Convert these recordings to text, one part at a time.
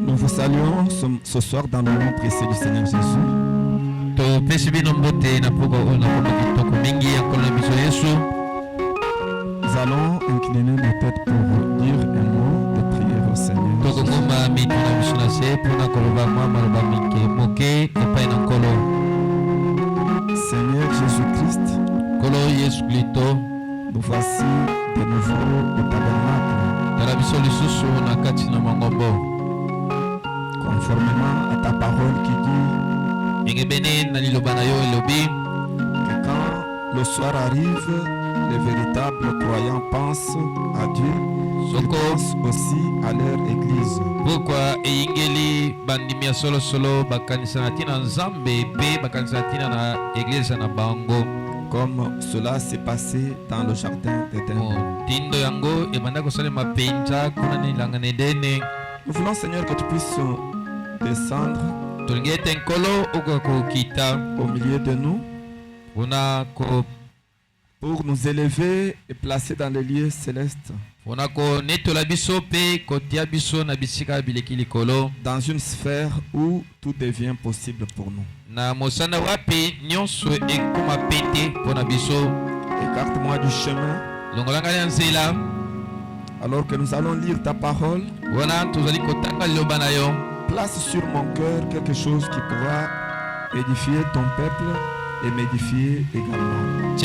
Nous vous saluons ce soir dans le nom précieux du Seigneur Jésus. Nous allons incliner nos têtes pour dire un mot de prière au Seigneur. Seigneur Jésus-Christ, nous voici de nouveau au tabernacle. Conformément à ta parole qui dit que quand le soir arrive, les véritables croyants pensent à Dieu, ils pensent aussi à leur église. Pourquoi eyingeli bandimia solo bakanisa tina nzambe pe bakanisa tina na église na bango comme cela s'est passé dans le jardin d'Éden. Tindo yango ebanda kosala mapenza kuna ni langana Edene. Nous voulons, Seigneur, que tu puisses descendre au milieu de nous pour nous élever et placer dans les lieux célestes, dans une sphère où tout devient possible pour nous. Écarte-moi du chemin alors que nous allons lire ta parole. Place sur mon cœur quelque chose qui pourra édifier ton peuple et m'édifier également.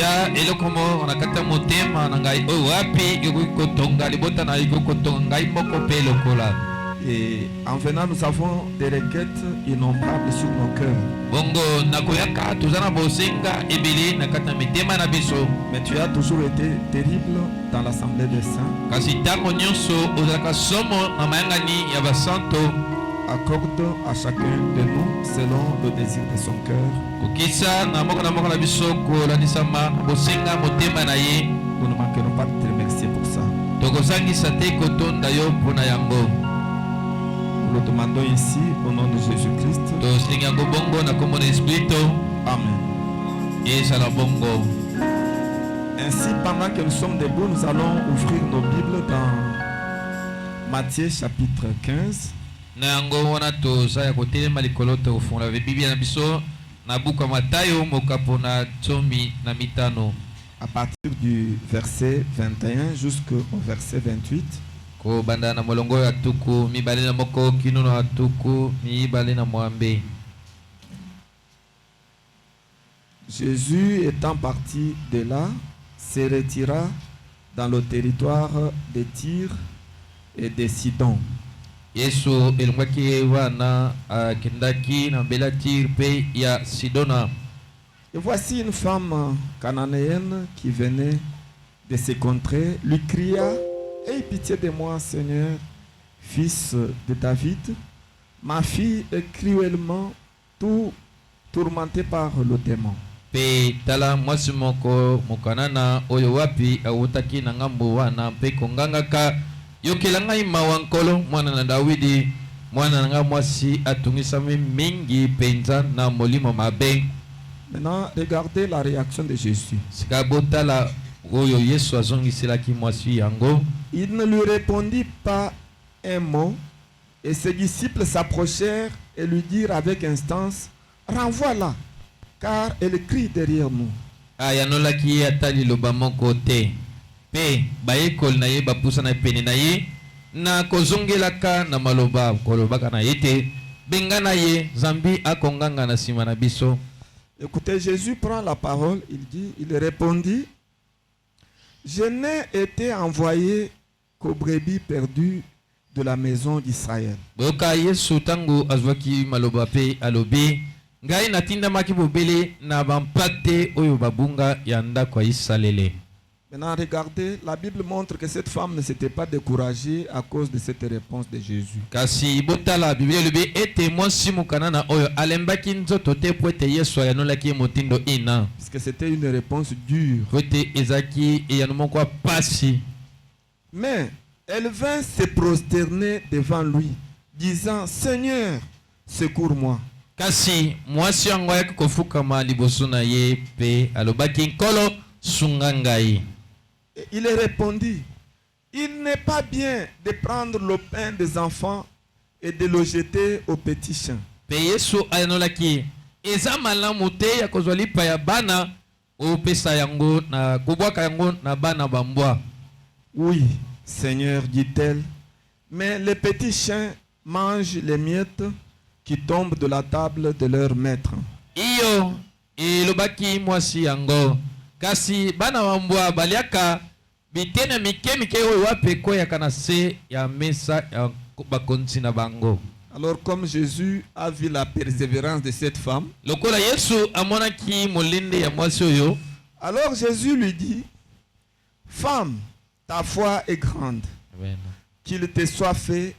Et en venant, nous avons des requêtes innombrables sur nos cœurs. Mais tu as toujours été terrible dans l'assemblée des saints. Accorde à chacun de nous selon le désir de son cœur. Nous ne manquerons pas de te remercier pour ça. Nous le demandons ici au nom de Jésus-Christ. Amen. Ainsi, pendant que nous sommes debout, nous allons ouvrir nos Bibles dans Matthieu chapitre 15. À partir du verset 21 jusqu'au verset 28. Jésus étant parti de là, se retira dans le territoire de Tyr et de Sidon. Et voici une femme cananéenne qui venait de ces contrées, lui cria: aie pitié de moi, Seigneur, fils de David. Ma fille est cruellement tourmentée par le démon. Maintenant, regardez la réaction de Jésus. Il ne lui répondit pas un mot, et ses disciples s'approchèrent et lui dirent avec instance: renvoie-la, car elle crie derrière nous. Écoutez, Jésus prend la parole, il répondit: je n'ai été envoyé qu'aux brebis perdues de la maison d'Israël. Maintenant, regardez, la Bible montre que cette femme ne s'était pas découragée à cause de cette réponse de Jésus. Parce que c'était une réponse dure. Mais elle vint se prosterner devant lui, disant: Seigneur, secours-moi. Et il répondit: il n'est pas bien de prendre le pain des enfants et de le jeter au petit champ. Pe Yesu ayanolaki eza malamu te ya kozwa lipa ya bana opesa yango na kobwaka yango na bana bambwa. Oui, Seigneur, dit-elle, mais les petits chiens mangent les miettes qui tombent de la table de leur maître. Iyo elobaki mwasi yango kasi bana bambwa baliaka bitene mike mike oyo wape koyaka na se ya mesa ya bakonzi na bango. Alors comme Jésus a vu la persévérance de cette femme, lokola Yesu amonaki molinde ya mwasi oyo, alors Jésus lui dit, femme, ta foi est grande, amen, qu'il te soit fait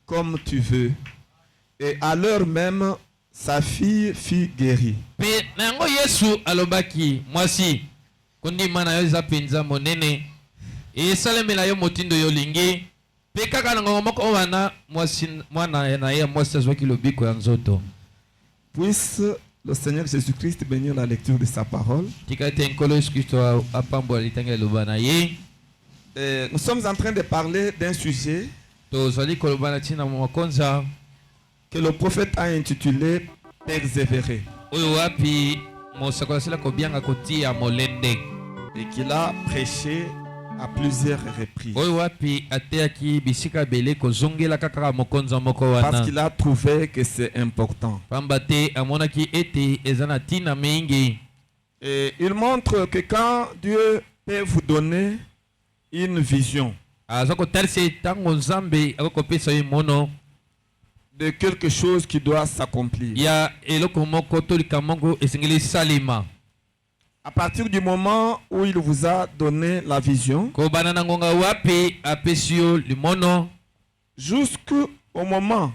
comme tu veux. Et à l'heure même, sa fille fut guérie. pe nango Yesu alobaki mwasi kondima na yo eza penza monene esalemela yo motindo yo lingi pe kaka na ngongo moko wana mwasi mwana na ye mwasi azwaki lobiko ya nzoto. Puisse le Seigneur Jésus-Christ bénir la lecture de sa parole. Tika ete nkolo Yesu Kristo apambola litanga eloba na ye. Nous sommes en train de parler d'un sujet Tozali koloba na ntina mokonza que le prophète a intitulé Persévérer oyo wapi mosakoli asila kobianga kotia molende et qu'il a prêché à plusieurs reprises oyo wapi ateyaki bisika bele kozongela kaka mokonza moko parce wana qu'il a trouvé que c'est important. pamba te amonaki ete eza na ntina mingi. Et il montre que quand Dieu peut vous donner une vision aza kotalisa ntango nzambe akokopesa yo mono de quelque chose qui doit s'accomplir, ya eloko moko to likambo moko esengeli salima, à partir du moment où il vous a donné la vision, kobana na ngonga wapi apesi yo limono jusqu'au moment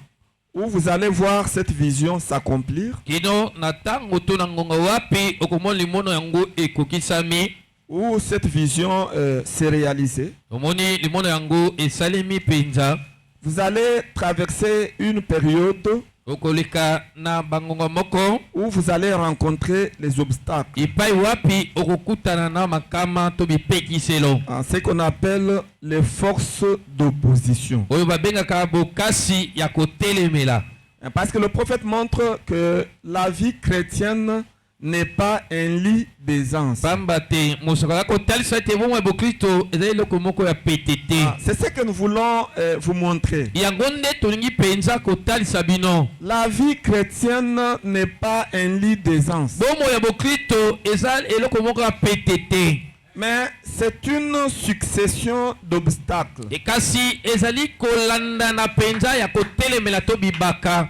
où vous allez voir cette vision s'accomplir, kino na ntango to na ngonga wapi okomona limono yango ekokisami, où cette vision s'est réalisée, omoni limono yango esalemi penza, vous allez traverser une période okoleka na bangonga moko où vous allez rencontrer les obstacles, ipai wapi okokutana na makama to bipekiselo ce qu'on appelle les forces d'opposition. oyo babengaka bokasi ya kotelemela. Parce que le prophète montre que la vie chrétienne n'est pas un lit d'aisance. Pamba te mosaka kotalisa ete bomoi bokristo ezali eloko moko ya petete. C'est ce que nous voulons vous montrer. Yango nde tolingi penza kotalisa bino. La vie chrétienne n'est pas un lit d'aisance. Bomoi ya bokristo ezali eloko moko ya petete. Mais c'est une succession d'obstacles. E kasi ezali kolanda na penza ya kotelemela to bibaka.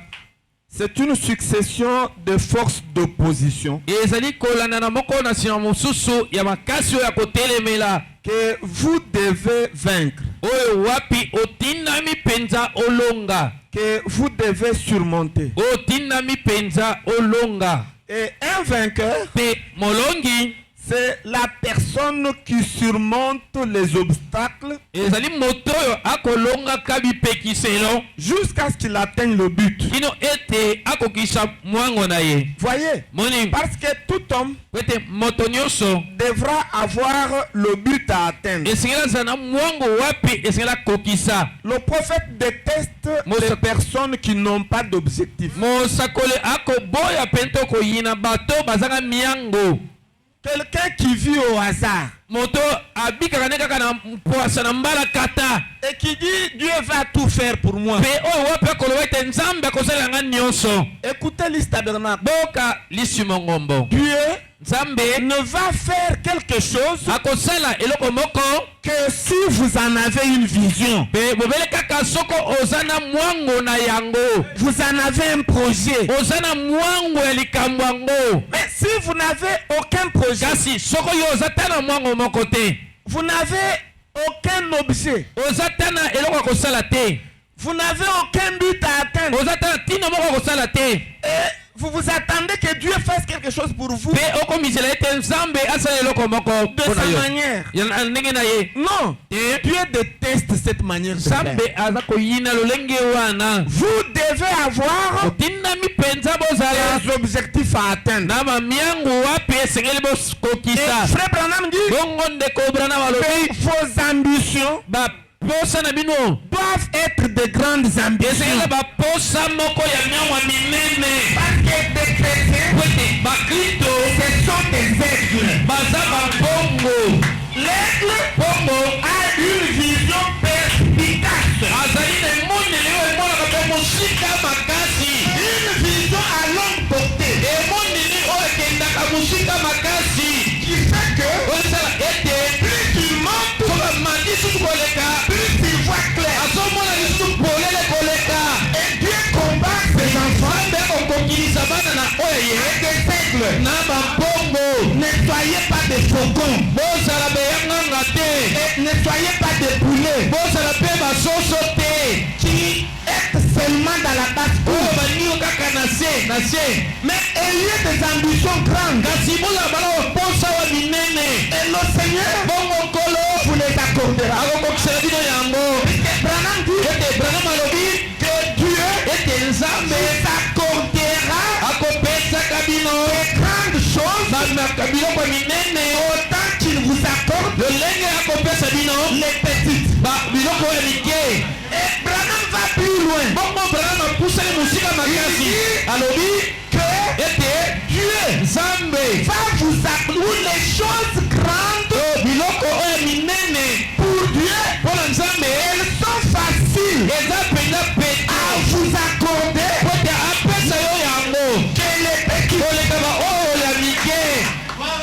C'est une succession de forces d'opposition Ezali kolanda na moko na sima mosusu ya makasi ya kotelemela que vous devez vaincre, oyo wapi otindami penza olonga, que vous devez surmonter. otindami penza olonga. Et un vainqueur, Pe molongi c'est la personne qui surmonte les obstacles ezali moto oyo akolonga kabipekiselo jusqu'à ce qu'il atteigne le but. kino ete akokisa mwango na ye. Voyez, Moni parce que tout homme ete moto nyonso devra avoir le but à atteindre. esengela aza na mwango wapi esengela kokisa. Le prophète déteste les personnes qui n'ont pas d'objectif. mosakoli akoboya pento koyina bato bazanga miango. Quelqu'un qui vit au hasard Moto abikaka ne kaka na mpoasa na mbala kata et qui dit Dieu va tout faire pour moi. pe oyo wapi akoloba ete nzambe akosalela nga nyonso. Écoutez l'histoire tabernacle. Boka lisi mongombo Dieu nzambe ne va faire quelque chose akosala eloko moko que si vous en avez une vision, pe bobele kaka soko oza na mwango na yango, vous en avez un projet. oza na mwango ya likambo yango. Mais si vous n'avez aucun projet, Kasi soko yo oza ta na mwango moko te, vous n'avez aucun objet, oza ta na eloko ya kosala te, vous n'avez aucun but à atteindre, oza ta na ntina moko ya kosala te, et vous vous attendez que Dieu fasse quelque chose pour vous pe okomisela ete nzambe asala eloko moko de mpona sa yo manière. ya ndenge na ye. Non, Te Dieu déteste cette manière de faire. nzambe aza koyina lolenge wana. Vous devez avoir otindami mpenza bozala des objectifs à atteindre. na bamiango wapi esengeli Et bokokisa. Frère Branham dit, bongo ndeko Branham alobi vos ambitions posa na bino doivent être de grandes ambitions. ezala baposa moko ya miamwa minene Parce que des chrétiens, po ete bakristo ce sont des aigles. baza bambongo. L'aigle Bongo a une vision perspicace, azali na emoneli oyo emonaka mpe mosika makasi. une vision à longue portée, emoneli oyo ekendaka mosika makasi qui fait que oyo esala ete plus tu montes, soka mandi susu koleka plus tu vois clair. azomona lisusu polele koleka. Et Dieu combat ses enfants nzambe akokokilisa bana na oyo ye avec des aigles. na bambongo. Ne soyez pas des faucons bozala beyanganga te, et ne soyez pas des poulets bozala mpe basoso te qui êtes seulement dans la basse-cour. oyo banio kaka na se. Mais ayez des ambitions grandes. kasi bozala bana baposa wa minene. Et le Seigneur bongo nkolo vous les accordera. akokokisela bino yango. Et Branham dit ete branam alobi que Dieu ete nzambe vous accordera akopesaka bino des grandes choses bamaka biloko minene autant qu'il vous accorde lolenge akopesa bino les petites. biloko ya mike. Et Branham va plus loin. bongo branam apusali mosika makasi alobi Que ete Dieu nzambe va vous accorder les choses grandes biloko oyo minene pour Dieu. mpona nzambe Elles sont faciles eza mpenza pete à vous accorder po ete apesa yo yango que les petits. koleka baoyo ya mike.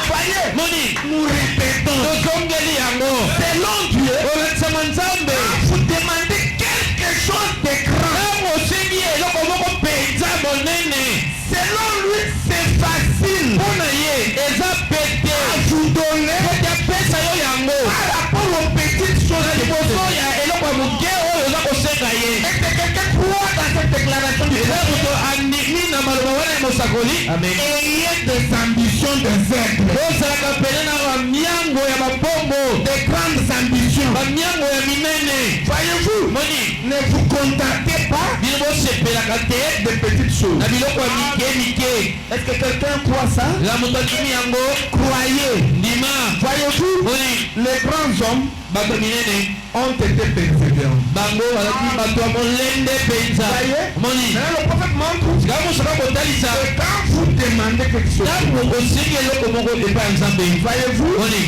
Voyez, moni nous répétons. tozongeli yango Selon Dieu, olatisama nzambe vous demandez quelque chose de grand. ntango osengi eloko moko mpenza monene Selon lui, c'est facile mpona ye eza pete à vous donner po ete apesa yo yango par rapport aux petites na choses. liboso ya eloko ya moke oyo oza kosenga ye. Est-ce que quelqu'un croit dans cette déclaration du eza Seigneur? moto andimi na maloba wana ya mosakoli. Ayez des ambitions de zèbre, ozalaka pene na bamiango ya babongo, des grandes ambitions. bamiango ya minene. Voyez-vous, moni ne vous contentez pas bino bosepelaka te de petites choses. na biloko ya mike mike. Est-ce que quelqu'un croit ça? eza moto andimi yango Croyez. ndima. Voyez-vous, moni les grands hommes bato minene ont été persévérants. bango bazalaki bato ya molende mpenza. Voyez? moni Maintenant, le prophète montre sika mosaka kotalisa que quand vous demandez quelque chose, ntango osengi eloko moko epai ya nzambe, voyez-vous, moni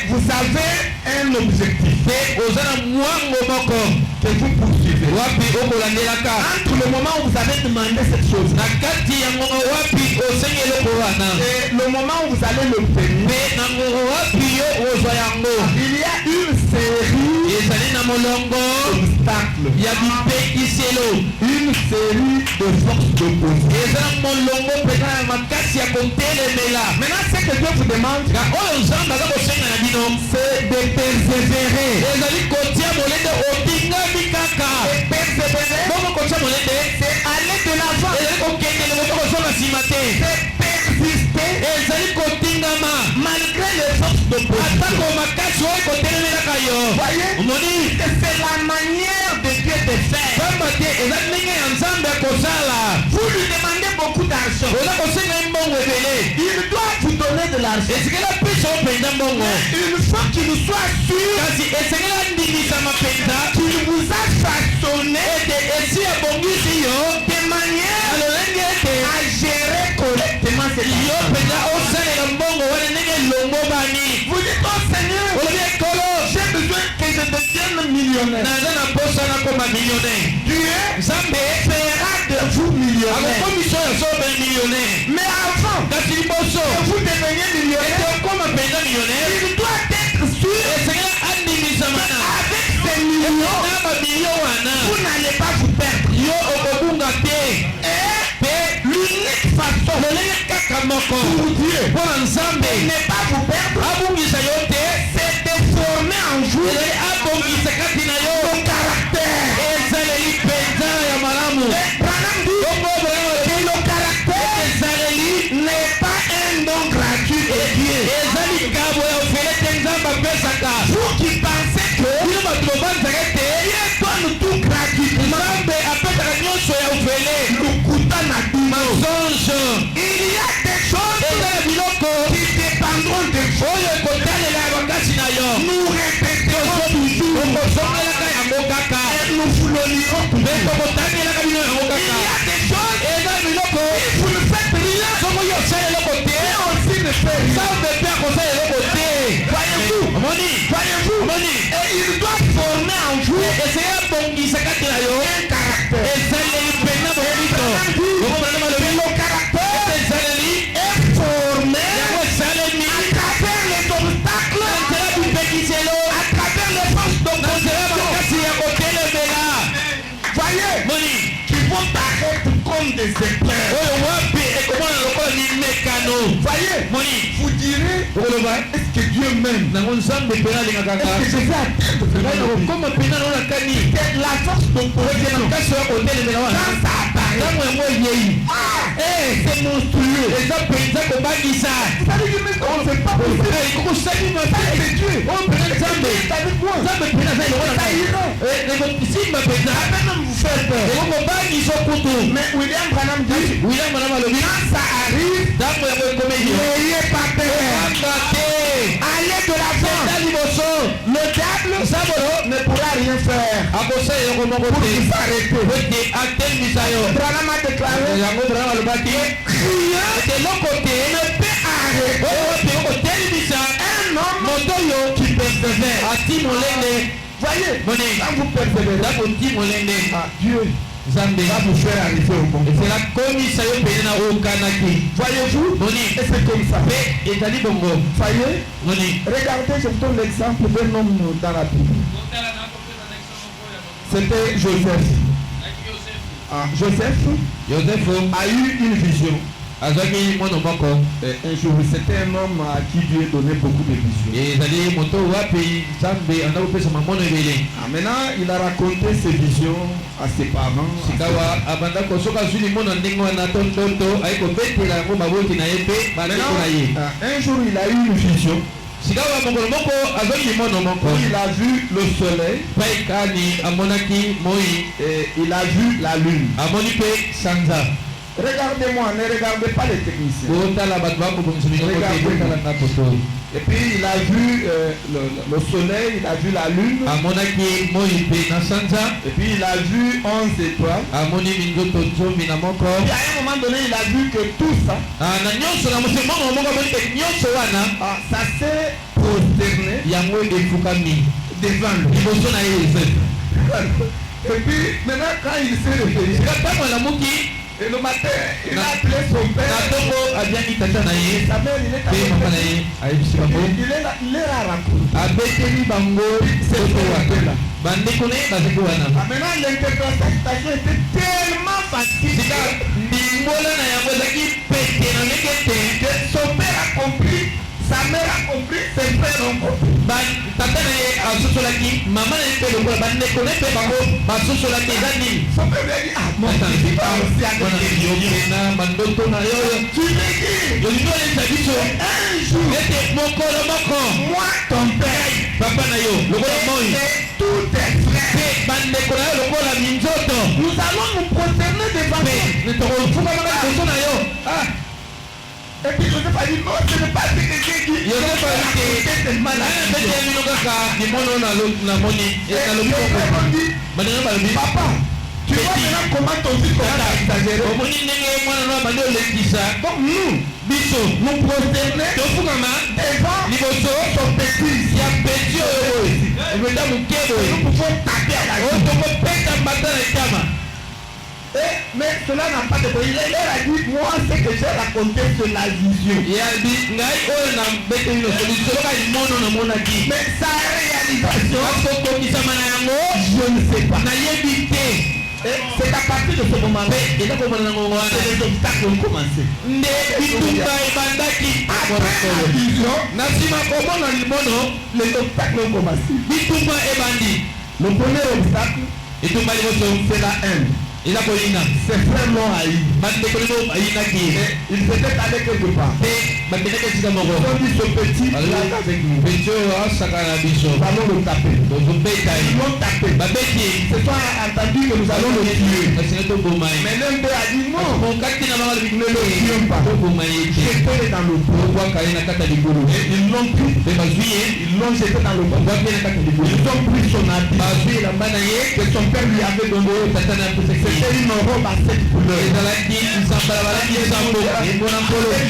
vous avez un objectif mpe oza na mwango moko que vous poursuivez. wapi okolandelaka. Entre le moment où vous avez demandé cette chose na kati ya ngongo wapi osengi eloko wana et le moment où vous allez l'obtenir, mpe na ngongo wapi yo ozwa yango, il y a une série ezali na molongo d'obstacles, ya bipekiselo, une série de forces d'opposition. eza na molongo mpenza ya makasi ya kotelemela. Maintenant, ce que Dieu vous demande, nga oyo nzambe aza kosenga na bino c'est de persévérer. ezali kotia molende otingami kaka. Et persévérer, bongo kotia molende c'est aller de l'avant. ezali kokendele moto kozonga nsima te, C'est persister ezali kotingama malgré les forces d'opposition. atako makasi oyo ekotelemelaka yo. Voyez, omoni c'est la manière de Dieu de faire. pamba te eza ndenge ya nzambe ya kosala. Vous lui demandez beaucoup d'argent. oza kosenga ye mbongo ebele, Il doit vous donner de l'argent. esengeli apesa yo mpenza mbongo, Une fois qu'il soit sûr kasi esengeli andimisama mpenza qu'il vous a façonné ete esi abongisi yo de manière na lolenge ete à gérer correctement cette yo argent. mpenza osalela mbongo wana ndenge elongo bani. Vous dites au Seigneur, olobi ekolo j'ai besoin que je devienne millionnaire. naza na posa nakoma millionnaire. Dieu nzambe fera de vous millionnaire. akokomisa oyo asobe millionnaire, Mais avant kasi liboso que vous deveniez ete millionnaire, okoma mpenza millionnaire il doit être sûr esengeli andimisama na avec ces millions, na bamilio wana vous n'allez pas vous perdre. yo okobunga te. Et mpe l'unique façon lolenge kaka moko pour Dieu mpona nzambe de ne pas vous perdre, abungisa yo te c'est de former en vous ezali abongisa kati na yo son caractère. ezaleli mpenza ya malamu. Et Branham dit bongo branam que le caractère ezaleli n'est pas un don gratuit de Dieu. eza likabo ya ofele te nzambe apesaka. Vous qui pensez que bino bato bobanzaka te Dieu donne tout gratuitement, nzambe apesaka nyonso ya ofele lokuta na bino. masonge. Il y a des choses eza na biloko qui dépendront de vous. oyo ekotalela ya bakasi na yo Nous répétons toujours okosongelaka yango Il y a des choses, si vous ne faites rien, et aussi ne fait rien. Voyez-vous, et il doit former en vous un caractère. Le caractère est formé à travers les obstacles, à travers les forces d'opposition. Voyez, qui vont paraître comme des éclairs. Voyez, vous direz, est-ce que Dieu m'aime? Est-ce que je vais atteindre la force d'opposition quand ça apparaît? C'est monstrueux. Vous allez dire, mais comment c'est pas possible? C'est Dieu. C'est avec moi. Ça ira. Même vous faites peur. Mais William Branham dit, quand ça arrive, n'ayez pas peur. Allez de l'avant. Le diable ne pourra rien faire pour vous arrêter. Branham a déclaré que rien de l'autre côté ne peut arrêter un homme qui persévère. Voyez, quand vous persévérez, Dieu va vous faire arriver au bon. Voyez-vous, et c'est comme ça. Voyez, regardez, je vous donne l'exemple d'un homme dans la Bible. C'était Joseph. Joseph a eu une vision. Un jour, c'était un homme à qui Dieu donnait beaucoup de visions. Maintenant, il a raconté ses visions à ses parents. Un jour, il a eu une vision. Il a vu le soleil et il a vu la lune. Regardez-moi, ne regardez pas les techniciens. Et puis il a vu le soleil, il a vu la lune. Et puis il a vu 11 étoiles. Et à un moment donné, il a vu que tout ça, ça s'est prosterné devant lui. Et puis maintenant, quand il s'est réveillé, et le matin, il a appelé son père. Sa mère, il est à raconter. Maintenant, l'interprétation était tellement facile que son père a compris, sa mère a compris, ses frères ont compris. Son père lui a dit, mon fils va aussi avec tu me dis, un jour, moi, ton père, tous tes frères, nous allons nous prosterner devant toi. Et puis Joseph a dit, non, ce n'est pas ce que j'ai dit. Papa, tu vois maintenant comment ton fils a exagéré. Donc nous prosterner devant son petit. Nous pouvons taper à la gueule. Mais cela n'a pas de problème. Il a dit, moi, ce que j'ai raconté, c'est la vision. Mais sa réalisation, je ne sais pas. C'est à partir de ce moment-là que les obstacles ont commencé. Après la vision, les obstacles ont commencé. Le premier obstacle, c'est la haine. Ses frères l'ont haï. Ils étaient allés quelque part. Ils ont dit ce petit là avec nous. Allons le taper. Ils l'ont tapé. Ce soir a entendu que nous allons le tuer. Mais l'un d'eux a dit non. ne le tuons pas. Jetez-le dans le pot. Ils l'ont pris. Ils l'ont jeté dans le pot. Ils ont pris son habit que son père lui avait donné. C'était une robe à 7 couleurs.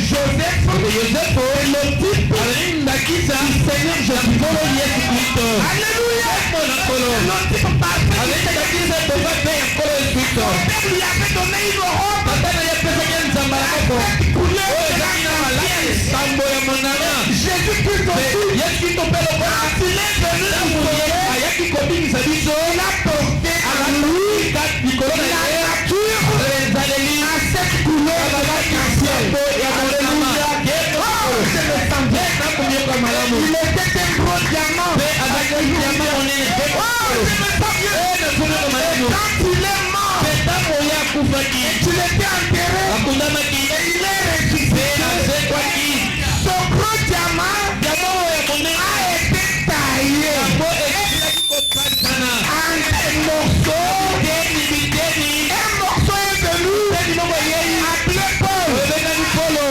Joseph est le type du Seigneur Jésus-Christ. Alléluia. Le type parfait. Son père lui avait donné une robe à 7 couleurs. Jésus-Christ aussi, quand il est venu il a porté à lui la nature à 7 couleurs de l'arc-en-ciel. Il était un gros diamant. Quand il est mort, il était enterré et il est ressuscité. Son gros diamant a été taillé en morceaux. Un morceau est venu appelé Paul.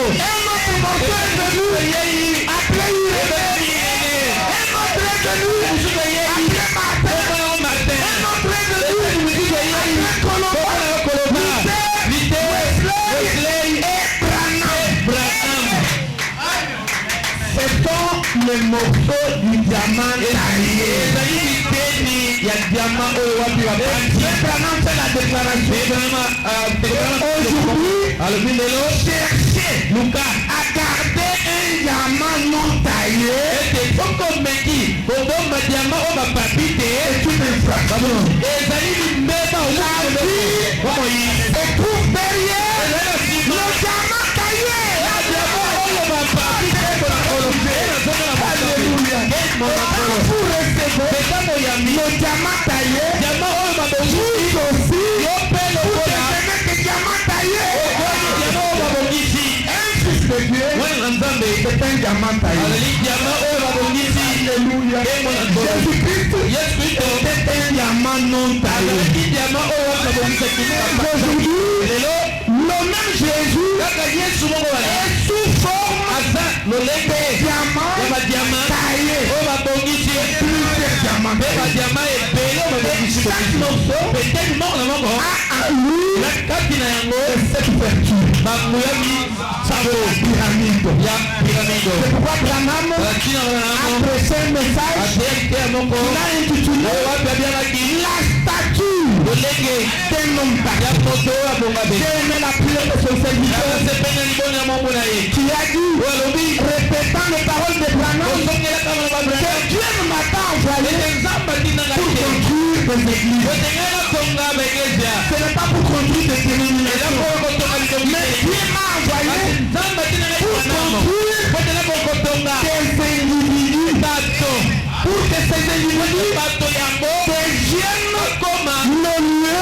Un autre morceau est venu appelé Irénée. Un autre est venu appelé Martin. Un autre est venu appelé Colomba. Wesley et Branham. Ce sont les morceaux du diamant taillé. Branham fait la déclaration. Aujourd'hui, cherchez à garder un diamant non taillé. C'est une infraction. La vie se trouve derrière le diamant taillé. Alléluia. Vous recevez le diamant taillé. Vous aussi, vous recevez le diamant taillé. Un fils de Dieu, c'est un diamant taillé. Alléluia. Jésus-Christ était un diamant non taillé. Aujourd'hui, le même Jésus est sous forme de diamant taillé. Plusieurs diamants taillés. Chaque morceau a à lui cette ouverture. C'est pourquoi Branham a prêché un message. Il a intitulé la statue d'un homme taillé. J'ai aimé la prière de son serviteur qui a dit, répétant les paroles de Branham, que Dieu ne m'a pas envoyé pour construire des églises. Ce n'est pas pour construire des dénominations, mais Dieu m'a envoyé pour construire des individus. Pour que ces individus deviennent le lieu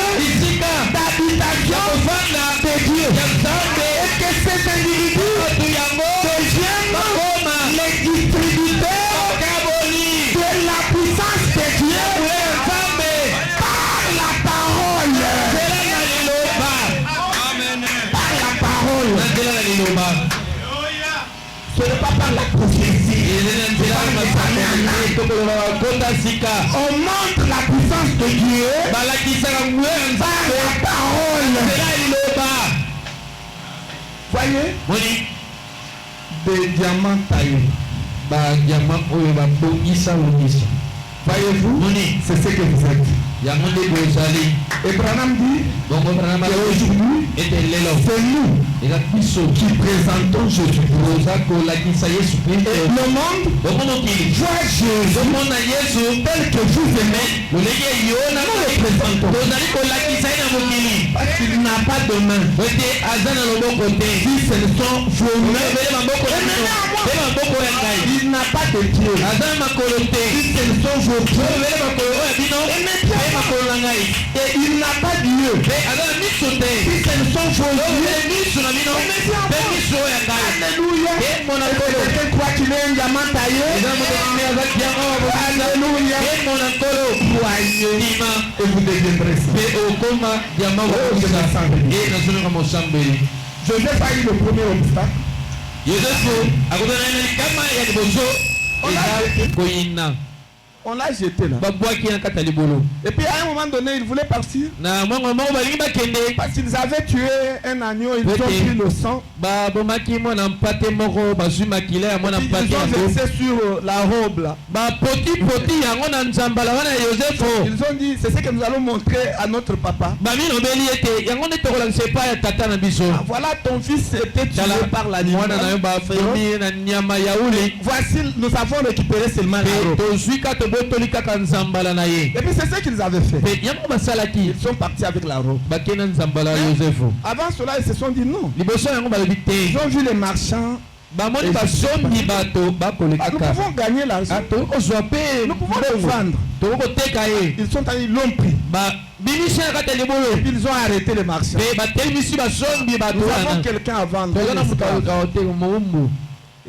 d'habitation de Dieu. Et que ces individus deviennent les distributeurs de la puissance de Dieu par la parole. Par la parole. Ce n'est pas par la prophétie. On montre la puissance de Dieu par la parole. Voyez, des diamants taillés. Voyez-vous, c'est ce que vous êtes. Et Branham dit qu'aujourd'hui, c'est nous qui présentons Jésus-Christ. Et le monde voit Jésus tel que vous aimez. Nous le présentons. Parce qu'il n'a pas de main. Si ce ne sont vos mains, il n'a pas de pied. Si ce ne sont vos pieds, et il n'a pas d'yeux. Si ce ne sont vos yeux, alléluia. Quelqu'un croit qu'il est un diamant taillé. Alléluia. Croyez et vous deviendrez ça. Joseph a eu le premier obstacle. Yosefu akutana na likama ya liboso eza koyina. On l'a jeté là. Babwaki na kata libolo. Et puis à un moment donné, il voulait partir. Na mwango moko balingi bakende. Parce qu'ils avaient tué un agneau, ils ont pris le sang. Ba bomaki mwana mpate moko bazwi makila ya mwana mpate. Ils ont versé sur la robe là. Ba poti yango na nzambala wana Yosefu. Ils ont dit c'est ce que nous allons montrer à notre papa. Ba mino beli ete yango ne tokolakisa epai ya tata na biso. Voilà ton fils était tué par l'agneau. Mwana na yo ba fomi na nyama ya uli. Voici nous avons récupéré seulement la robe. Tozwi ka tobotoli kaka nzambala na ye. Et puis c'est ce qu'ils avaient fait. Pe yango basalaki. Ils sont partis avec la robe. Bakena nzambala ya Yosefu. Avant cela ils se sont dit non. Liboso yango balobi te. Ils ont vu les marchands. Bamoni basombi bato bakoleka. Nous pouvons gagner l'argent. Nous pouvons le vendre. Tokoteka ye. Ils sont allés, ils l'ont pris. Ba bimisha kata libolo. Et puis ils ont arrêté les marchands. Pe batelimisi basombi bato. Nous avons quelqu'un à vendre.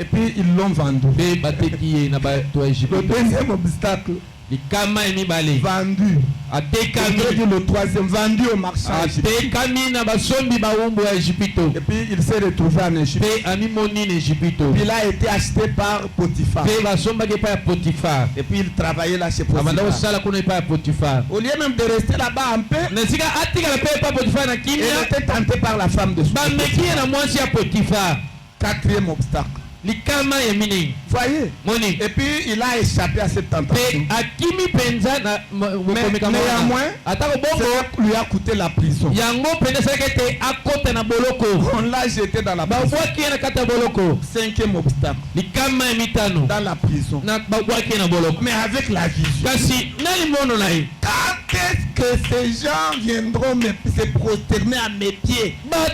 Et puis ils l'ont vendu. Pe bateki ye na bato ya Égypte. Le deuxième obstacle. Likama emibale. Vendu. Atekami. Le troisième vendu au marchand. Atekami na basombi baumbu ya Égypte. Et puis il s'est retrouvé en Égypte. Pe amimoni na Égypte. Puis il a été acheté par Potiphar. Pe basombaki pa ya Potiphar. Et puis il travaillait là chez Potiphar. Amanda osala kuna pa ya Potiphar. Au lieu même de rester là-bas en paix, Nesika atika la paix pa Potiphar na kimia. il était tenté par la femme de son Ba meki na mwasi ya Potiphar. Quatrième obstacle. Likama ya mingi. Voyez. Moni. Et puis il a échappé à cette tentation. Pe akimi penza na néanmoins, atako bongo ça lui a coûté la prison. yango penza sekete akota na boloko. On l'a jeté dans la prison. Babwaki na kata boloko. Cinquième obstacle. Likama ya mitano. Dans la prison. Na babwaki na boloko. Mais avec la vision. Kasi nani mono na ye. Quand est-ce que ces gens viendront se prosterner à mes pieds? Dans la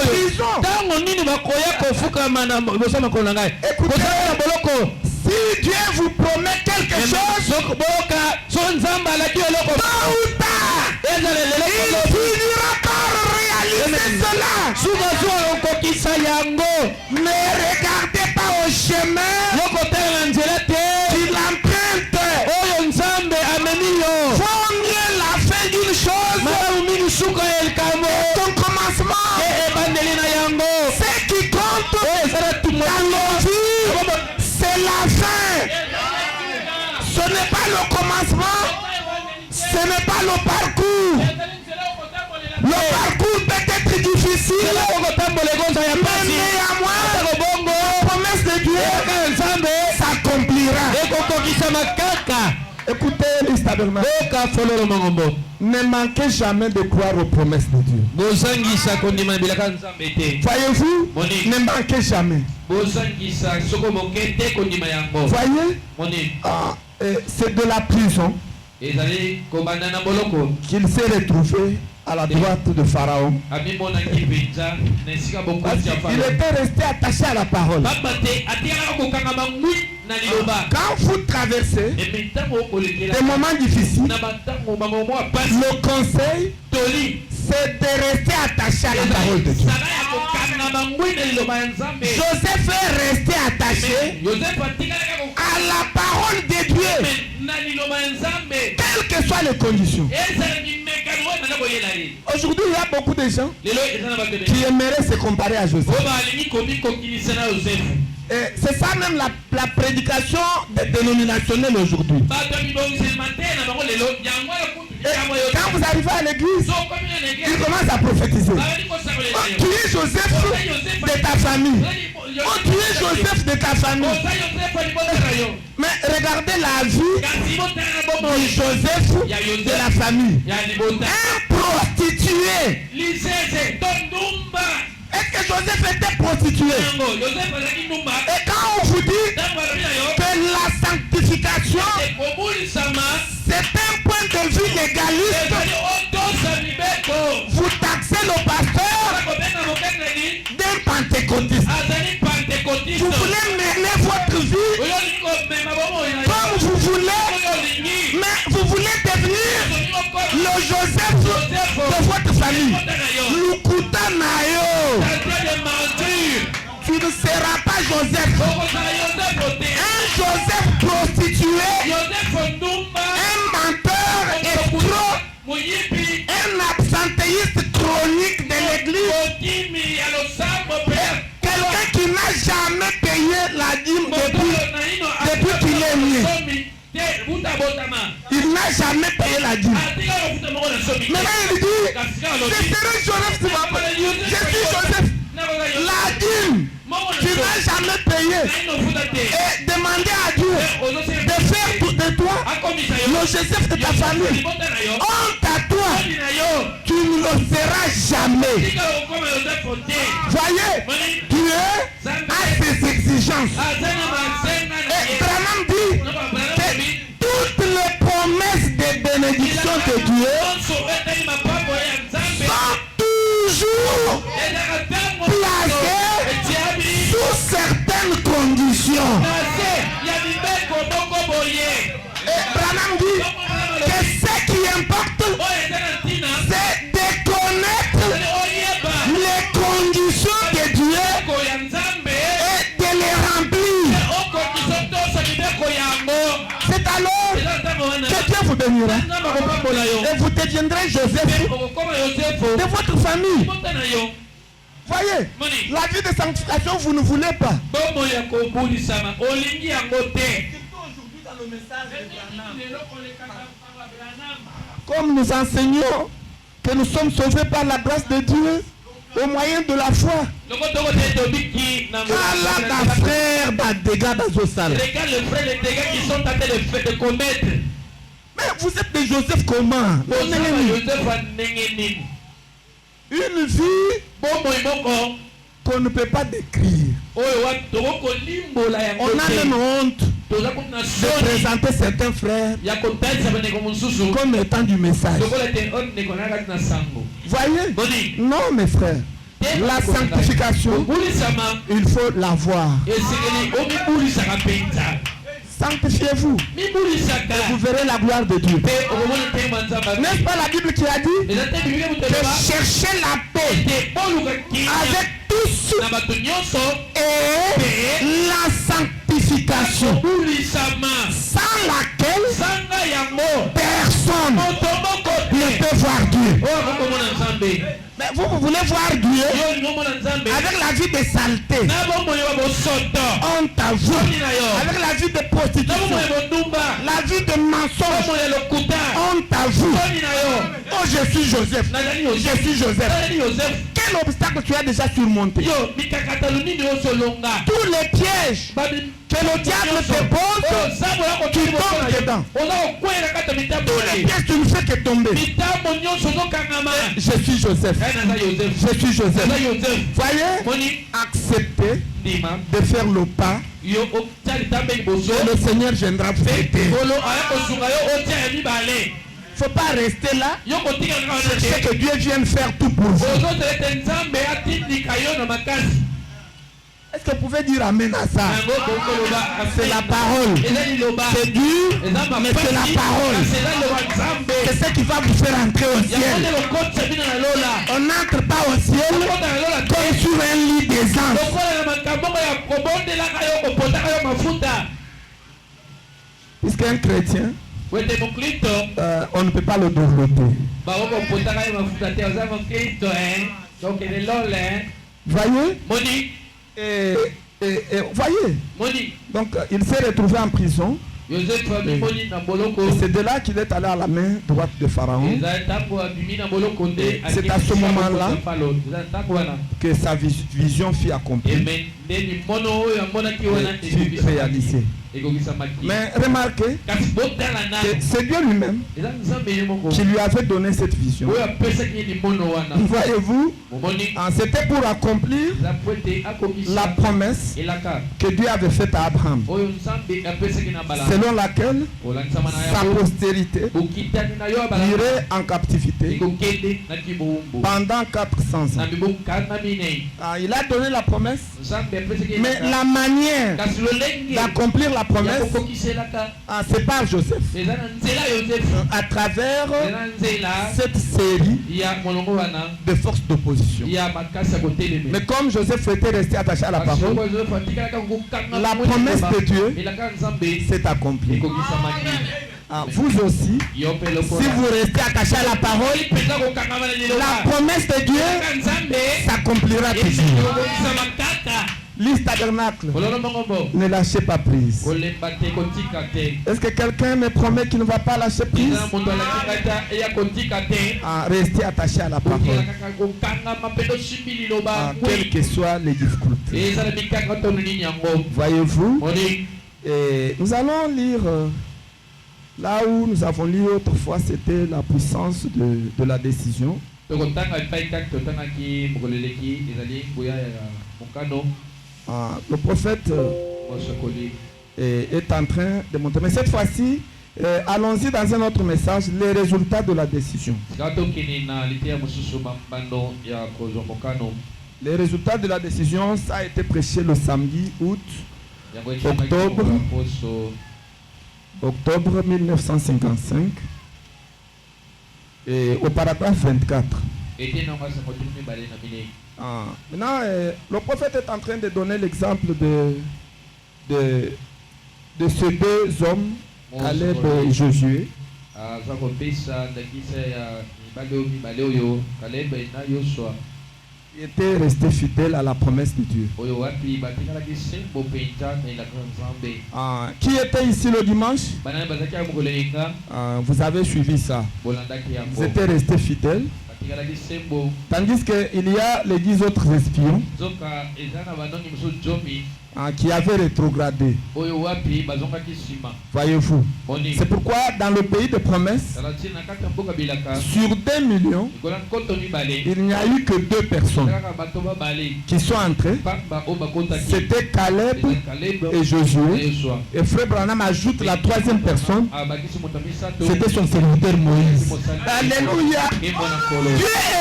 prison. Tango nini bakoya kofukama na bosa makolo ngai. Écoutez, si Dieu vous promet quelque chose, tôt ou tard, il finira par réaliser cela. Ne regardez pas au chemin qu'il emprunte. Faut mieux la fin d'une chose et ton commencement. Ce qui compte dans nos vies, c'est la fin. Ce n'est pas le commencement, ce n'est pas le parcours. Le parcours peut être difficile, mais néanmoins, la promesse de Dieu s'accomplira. Écoutez l'istablement. Ne manquez jamais de croire aux promesses de Dieu. Voyez-vous, ne manquez jamais. Voyez, c'est de la prison qu'il s'est retrouvé à la droite de Pharaon. Il était resté attaché à la parole. Quand vous traversez des moments difficiles, le conseil, c'est de rester attaché à la parole de Dieu. Joseph est resté attaché à la parole de Dieu, quelles que soient les conditions. Aujourd'hui, il y a beaucoup de gens qui aimeraient se comparer à Joseph. C'est ça même la prédication dénominationnelle aujourd'hui. Quand vous arrivez à l'église, il commence à prophétiser. Oh, tu es Joseph de ta famille. Oh, tu es Joseph de ta famille. Mais regardez la vie de Joseph de la famille. Un prostitué. Est-ce que Joseph était prostitué? Et quand on vous dit que la sanctification, c'est un point de vue légaliste, vous taxez le pasteur d'un pentecôtiste. Vous voulez mener votre vie comme vous voulez, mais vous voulez devenir le Joseph de votre famille. Lukuta Nayo. Tu ne seras pas Joseph. Un Joseph prostitué, un menteur escroc, un absentéiste chronique de l'église. payé la dîme depuis qu'il est né. Il n'a jamais payé la dîme. Maintenant il dit, je serai Joseph, tu vas pas. Je suis Joseph. La dîme, tu n'as jamais payé. Et demander à Dieu de faire tout de toi le Joseph de ta famille. Honte à toi, tu ne le seras jamais. Voyez, Dieu a ses exigences. Et Branham dit que toutes les promesses de bénédiction de Dieu sont toujours placées sous certaines conditions. Et Branham dit que ce qui importe, c'est de connaître les conditions de Dieu et de les remplir. C'est alors que Dieu vous bénira. Et vous deviendrez Joseph de votre famille. Voyez, la vie de sanctification, vous ne voulez pas. Comme nous enseignons que nous sommes sauvés par la grâce de Dieu au moyen de la foi. Regarde ta frère, dégâts dans vos salles. Regarde les frères, les dégâts qu'ils sont en train de commettre. Mais vous êtes des Joseph comment? Une vie qu'on ne peut pas décrire. On a même honte de présenter certains frères comme étant du message. Voyez? Non mes frères. La sanctification, il faut l'avoir. Sanctifiez-vous et vous verrez la gloire de Dieu. N'est-ce pas la Bible qui a dit que chercher la paix avec tous et la sanctification sans laquelle personne ne peut voir Dieu. Mais vous voulez voir Dieu avec la vie de saleté, honte à vous, avec la vie de prostitution, la vie de mensonge, honte à vous. Oh, je suis Joseph. Je suis Joseph. Quel obstacle tu as déjà surmonté? Tous les pièges que le diable te pose, tu tombes dedans. Tous les pièges, tu ne fais que tomber. Je suis Joseph. Je suis Joseph. Voyez, acceptez de faire le pas. Le Seigneur viendra vous aider. Il ne faut pas rester là. Cherchez que Dieu vienne faire tout pour vous. Est-ce que vous pouvez dire amen à ça? C'est la parole. C'est dur, mais c'est la parole. C'est ce qui va vous faire entrer au ciel. On n'entre pas au ciel comme sur un lit d'aisance. Puisqu'un chrétien, on ne peut pas le développer. Voyez? Voyez, donc il s'est retrouvé en prison. C'est de là qu'il est allé à la main droite de Pharaon. C'est à ce moment-là que sa vision fut accomplie, fut réalisée. Mais remarquez que c'est Dieu lui-même qui lui avait donné cette vision. Voyez-vous, c'était pour accomplir la promesse que Dieu avait faite à Abraham, selon laquelle sa postérité irait en captivité pendant 400 ans. Il a donné la promesse, mais la manière d'accomplir la promesse, c'est par Joseph. À travers cette série de forces d'opposition. Mais comme Joseph était resté attaché à la parole, la promesse de Dieu s'est accomplie. Vous aussi, si vous restez attaché à la parole, la promesse de Dieu s'accomplira toujours. Lise tabernacle. Ne lâchez pas prise. Est-ce que quelqu'un me promet qu'il ne va pas lâcher prise? Restez attaché à la parole. Quelles que soient les difficultés. Voyez-vous? Et nous allons lire là où nous avons lu autrefois, c'était la puissance de la décision. Le prophète est en train de montrer. Mais cette fois-ci, allons-y dans un autre message, les résultats de la décision. Les résultats de la décision, ça a été prêché le samedi, octobre 1955, et au paragraphe 24. Maintenant, le prophète est en train de donner l'exemple de ces deux hommes, Caleb et Josué. Qui étaient restés fidèles à la promesse de Dieu. Qui était ici le dimanche? Vous avez suivi ça. Ils étaient restés fidèles. Tandis qu'il y a les 10 autres espions qui avaient rétrogradé. Voyez-vous? C'est pourquoi dans le pays de promesses, sur 2 millions, il n'y a eu que 2 personnes qui sont entrées. C'était Caleb et Josué. Et Frère Branham ajoute la 3e personne. C'était son serviteur Moïse. Alléluia! Dieu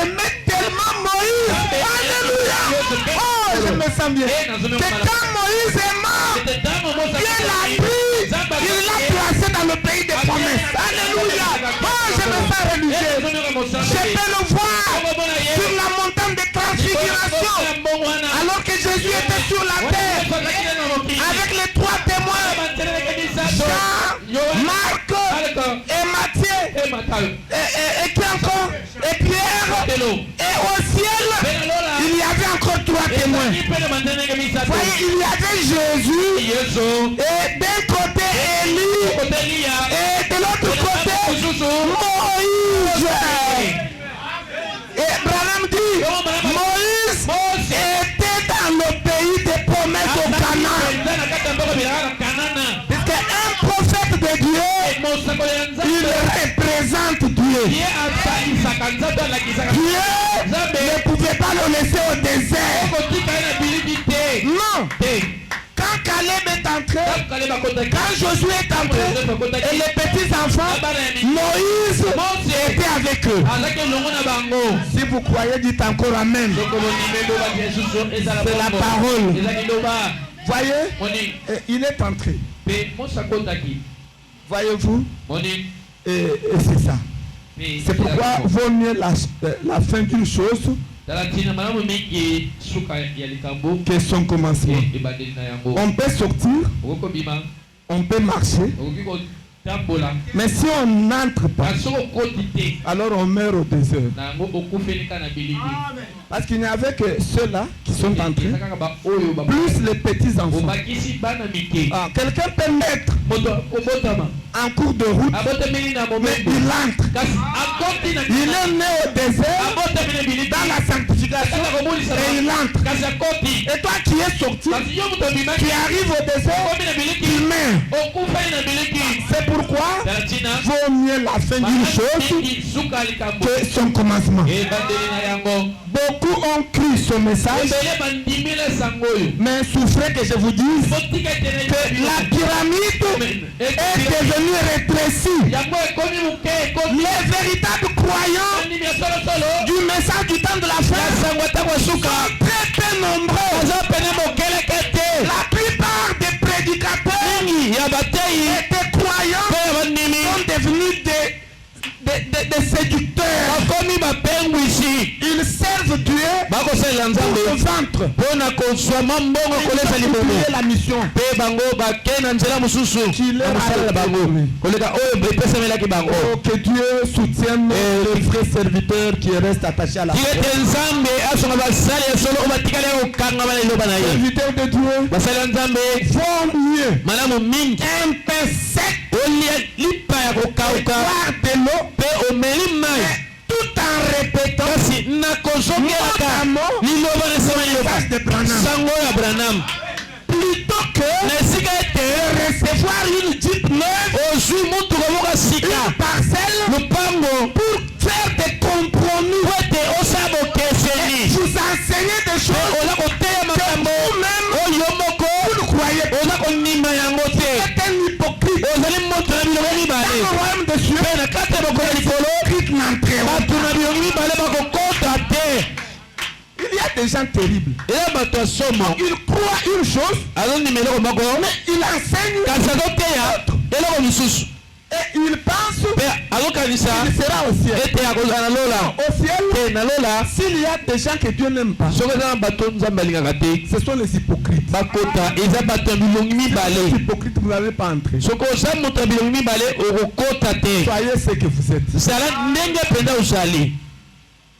aimait tellement Moïse. Alléluia! Oh, je me sens bien. Que quand Moïse est mort, Dieu l'a pris, il l'a placé dans le pays des promesses. Alléluia! Oh, je me sens religieux. Je peux le voir sur la montagne de transfiguration. Alors que Jésus était sur la terre avec les 3 témoins, Jean, Marc et Matthieu. Et qui encore? Et Pierre. Et au ciel, il y avait encore 3 témoins. Voyez, il y avait Jésus. Et d'un côté Élie. Et de l'autre côté Moïse. Et Branham dit, Moïse était dans le pays des promesses au Canaan. Parce qu'un prophète de Dieu, il représente Dieu. Dieu ne pouvait pas le laisser au désert. Non. Quand Caleb est entré, quand Josué est entré, et les petits enfants, Moïse était avec eux. Si vous croyez, dites encore Amen. C'est la parole. Voyez, il est entré. Voyez-vous, et c'est ça. C'est pourquoi vaut mieux la fin d'une chose que son commencement. On peut sortir, on peut marcher, mais si on n'entre pas, alors on meurt au désert. Parce qu'il n'y avait que ceux-là qui sont entrés, plus les petits-enfants. Quelqu'un peut mettre en cours de route, mais il entre. Il est né au désert, dans la sanctification, et il entre. Et toi qui es sorti, qui arrive au désert, il meurt. C'est pourquoi vaut mieux la fin d'une chose que son commencement. Beaucoup ont cru ce message, mais souffrez que je vous dise que la pyramide est devenue rétrécie. Les véritables croyants du message du temps de la fin sont très très nombreux. La plupart des prédicateurs étaient croyants, sont devenus des séducteurs. Ils servent Dieu pour le ventre, pour la mission qui leur a donné. Oh, que Dieu soutienne les vrais serviteurs qui restent attachés à la foi. Serviteurs de Dieu vont mieux malamu mingi un pain sec olia lipa ya kokauka boire de l'eau pe omeli mai tout en répétant kasi nakozokelaka liloba na nsima message de Branham. sango ya Branham Plutôt que na esika ete recevoir une jeep neuve, ozwi mutuka moka sika une parcelle, lupango pour faire des compromis, po ete osala bokeseni vous enseigner des pe choses oza koteya makambo vous-même oyo moko vous ne croyez pas. oza konima yango te C'est un hypocrite. ozali moto na bilongo Dans mibale le royaume de Dieu, mpe na kati ya mokolo ya likolo hypocrite n'entreront bato na bilongo mibale bakokota te. Il y a des gens terribles. eza bato ya somo Ils croient une chose, azondima eloko moko mais ils enseignent kasi azoteya eloko mosusu et ils pensent mpe azokanisa qu'il sera au ciel. ete akozala na lola Au ciel, te na lola s'il y a des gens que Dieu n'aime pas, soki eza na bato nzambe alingaka te ce sont les hypocrites. bakota eza bato ya bilongi Les mibale hypocrites, vous n'allez pas entrer. soki oza moto ya bilongi mibale okokota te Soyez ce que vous êtes. zala ndenge mpenza ozali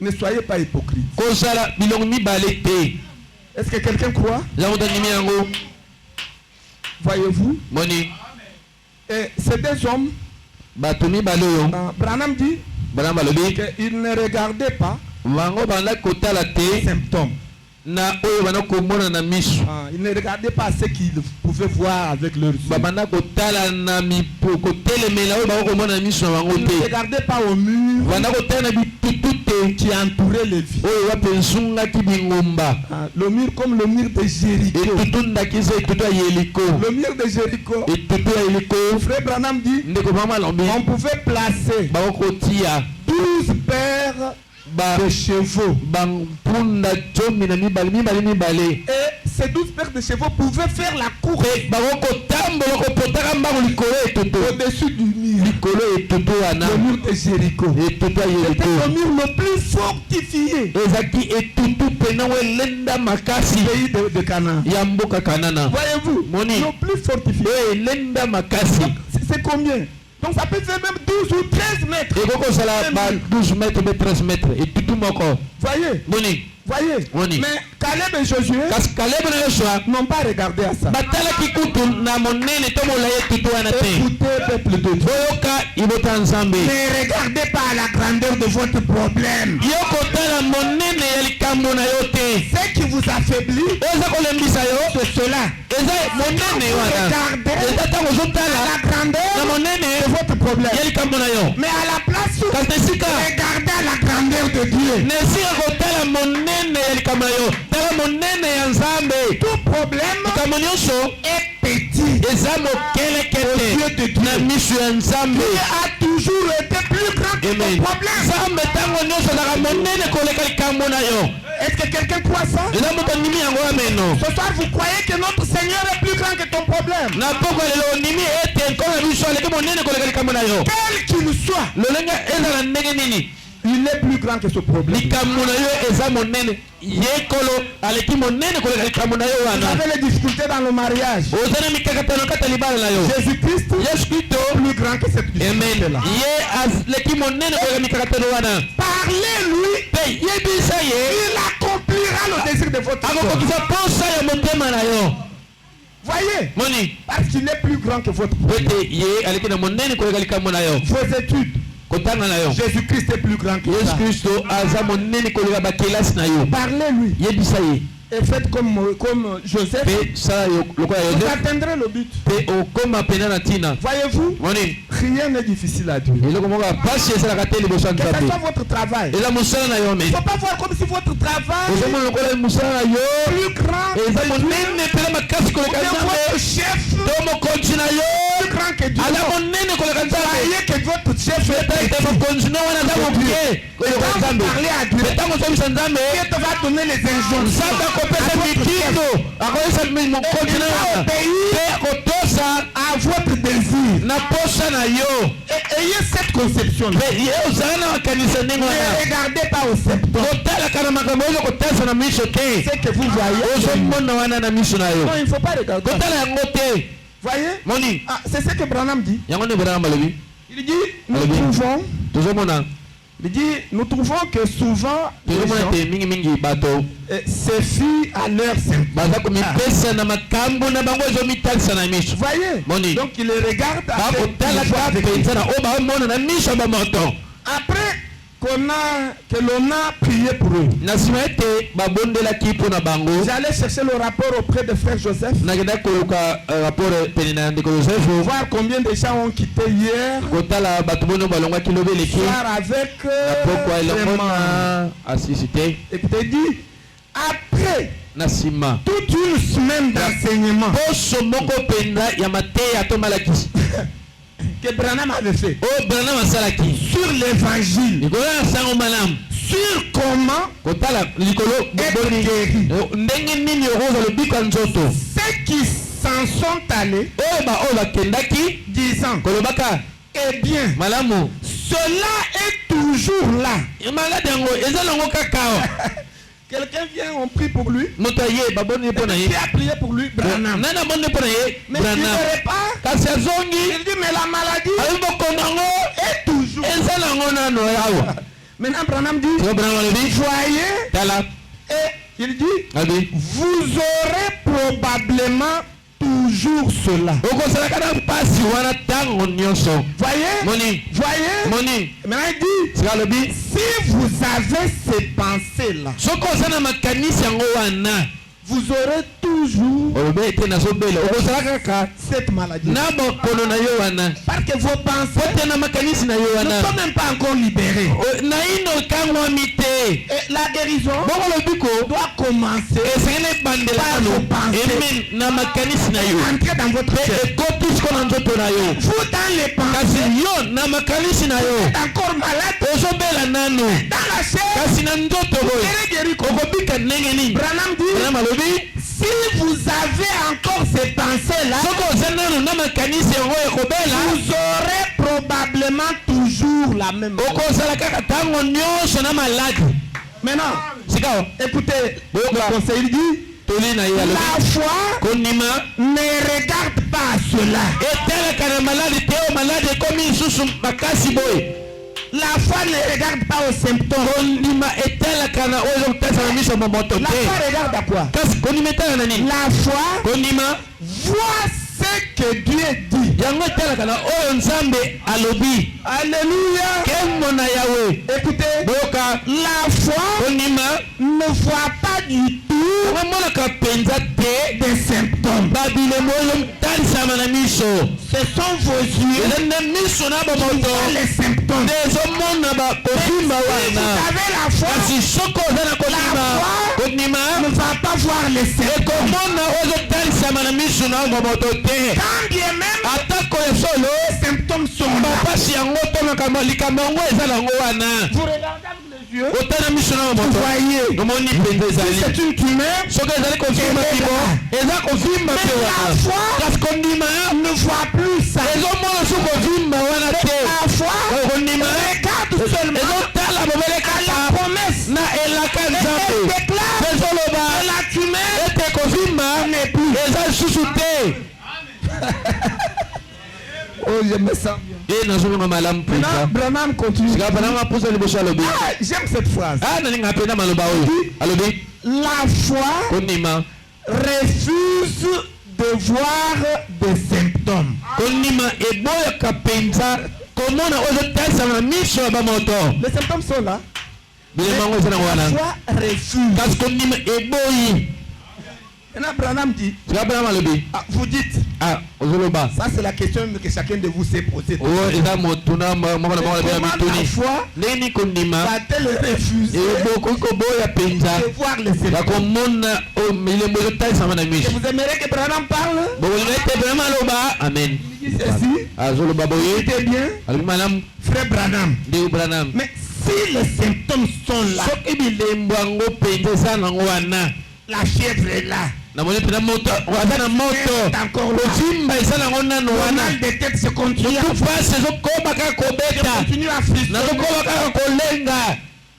Ne soyez pas hypocrite. kozala bilongi mibale te Est-ce que quelqu'un croit? eza moto andimi yango Voyez-vous? moni Et c'est des hommes. bato mibale oyo Branham dit bana balobi qu'ils ne regardaient pas bango banda kotala les te symptômes. na oyo banda komona na miso Ils ne regardaient pas ce qu'ils pouvaient voir avec leurs yeux. babanda kotala na kotelemela oyo bango komona na miso na bango Ils ne te regardaient pas au mur banda kotala na bitutu te qui entourait les vies. oyo wape ezungaki bingumba Le mur comme le mur de Jéricho. etutu ndakisa etutu ya yeliko Le mur de Jéricho. etutu ya yeliko Frère Branham dit ndeko mama alobi on pouvait placer bakokotia 12 paires de chevaux. bampunda zomi na mibale Et ces 12 paires de chevaux pouvaient faire la course pe bakokotambola kopotaka mbango likolo etutu au-dessus du mur. likolo etutu wana Le mur de Jéricho. etutu ya C'était yeliko le mur le plus fortifié ezalaki etutu penango elenda makasi du pays de Canaan. ya mboka kanana Voyez-vous, Moni. le plus fortifié. oyo elenda makasi C'est combien? Donc ça peut faire même 12 ou 13 mètres. ekokosala ba 12 mètres mpe 13 mètres etutu moko Voyez, moni voyez. Moni. Mais Caleb et Josué kasi kalebe na yosua n'ont pas regardé à ça. batalaki kutu na monene to molai etutu wana te Écoutez, peuple de Dieu. boyoka ibota nzambe Ne regardez pas à la grandeur de votre problème. yo kotala monene ya likambo na yo te Ce qui vous affaiblit, eza kolembisa yo c'est cela. eza monene wana eza ntango ozotala La grandeur na monene de votre problème. ya likambo na yo Mais à la place, kasi na esika regardez à la grandeur de Dieu. na esika kotala monene ya likambo na yo tala monene ya nzambe Tout problème likambo nyonso est petit. eza mokelekete na miso ya nzambe Dieu a toujours été plus grand que Amen. ton problème. nzambe ntango nyonso azalaka monene koleka likambo na yo Est-ce que quelqu'un croit ça? eza moto andimi yango ameno Ce soir, vous croyez que notre Seigneur est plus grand que ton problème? na poko lelo ondimi ete nkolo na biso aleki monene koleka likambo na yo Quel qu'il soit, lolenge ezala ndenge nini il est plus grand que ce problème. likambo na yo eza monene ye kolo aleki monene koleka likambo na yo Vous wana avez les difficultés dans le mariage. oza na mikakatano kati ya libala na yo Jésus-Christ yesu kristo est plus grand que cette amen difficulté-là. ye aleki monene koleka mikakatano wana Parlez-lui, mpe yebisa ye il accomplira le désir de votre cœur. akokokisa posa ya motema na yo Voyez, moni parce qu'il est plus grand que votre po problème. ete ye aleki na monene koleka likambo na yo Vos études, kotanga na yo Jésus-Christ est plus grand que yesu ça. kristo aza monene koleka bakelasi na yo Parlez-lui yebisa ye et faites comme Joseph. mpe sala yo lokola Vous yosefe atteindrez le but. mpe okoma pena na ntina Voyez-vous, moni rien n'est difficile à Dieu. eloko moko ya pasi esalaka te liboso ya Que ce nzambe soit votre travail. eza mosala na yo Il me ne faut pas voir comme si votre travail ozomona lokola mosala na yo est plus grand eza que Dieu. monene mpena makasi koleka Ou bien nzambe votre chef to mokonzi na yo plus grand que Dieu. aza monene koleka nzambe Voyez que votre chef est ete petit. mokonzi no wana aza moke koleka Quand vous nzambe parlez à Dieu, ntango ozomisa nzambe Dieu te va donner les injonctions. nzambe akopesa mitindo akoyesa mokonzi na wana mpe akotosa À votre désir. na posa na yo Et ayez cette conception. mpe ye ozala na makanisa ndenge Ne wana regardez pas au septembre. kotalaka na makambo oyo kotalisa na miso te Ce que vous voyez. ozomona wana na miso na yo Non, il ne faut pas regarder. kotala yango te Voyez? moni Ah, c'est ce que Branham dit. yango nde branham alobi Il dit, nous Allez bien. pouvons tozomona Il dit, nous trouvons que souvent les gens se fient à leurs symptômes. Vous voyez? Donc il les regarde après que l'on a prié pour eux. J'allais chercher le rapport auprès de frère Joseph. Voir combien de gens ont quitté hier. Voir avec et puis il dit après toute une semaine d'enseignement que Branham avait fait sur l'évangile, sur comment être guéri. Ceux qui s'en sont allés disant eh bien cela est toujours là. Quelqu'un vient, on prie pour lui. Qui a prié pour lui? Branham. Mais il ne répare pas. Il dit mais la maladie est toujours. Maintenant Branham dit voyez. Et il dit vous aurez probablement toujours cela. Voyez? Maintenant il dit si vous avez ces pensées là, vous aurez toujours cette maladie. Parce que vos pensées ne sont même pas encore libérées. Et la guérison doit commencer par vos pensées. Entrer dans votre cœur. Vous dans les pensées, vous êtes encore malade. Dans la chair, Branham dit si vous avez encore ces pensées-là, vous aurez probablement toujours la même maladie. Maintenant, écoutez, le conseil dit la foi ne regarde pas cela. La foi ne regarde pas aux symptômes. La foi regarde à quoi? La foi voit ce que Dieu dit. Alléluia. Écoutez, la foi ne voit pas du tout des symptômes. Ce sont vos yeux qui voient les symptômes. Si vous avez la foi, ne va pas voir les symptômes. Quand bien même les symptômes sont là, vous regardez avec les yeux, vous voyez, si c'est une tumeur, mais la foi ne voit plus ça. Mais la foi regarde seulement à la promesse et déclare que la tumeur n'est plus. Oh, je me sens bien. Maintenant, Branham continue. J'aime cette phrase. La foi refuse de voir des symptômes. Les symptômes sont là. La foi refuse. Maintenant, Branham dit, vous dites, ça c'est la question que chacun de vous s'est posée. Comment la foi va-t-elle refuser de voir les symptômes? Et vous aimeriez que Branham parle? Amen. Il dit ceci, écoutez bien, frère Branham. Mais si les symptômes sont là, la fièvre est là, encore là, le mal de tête se continue à frustrer,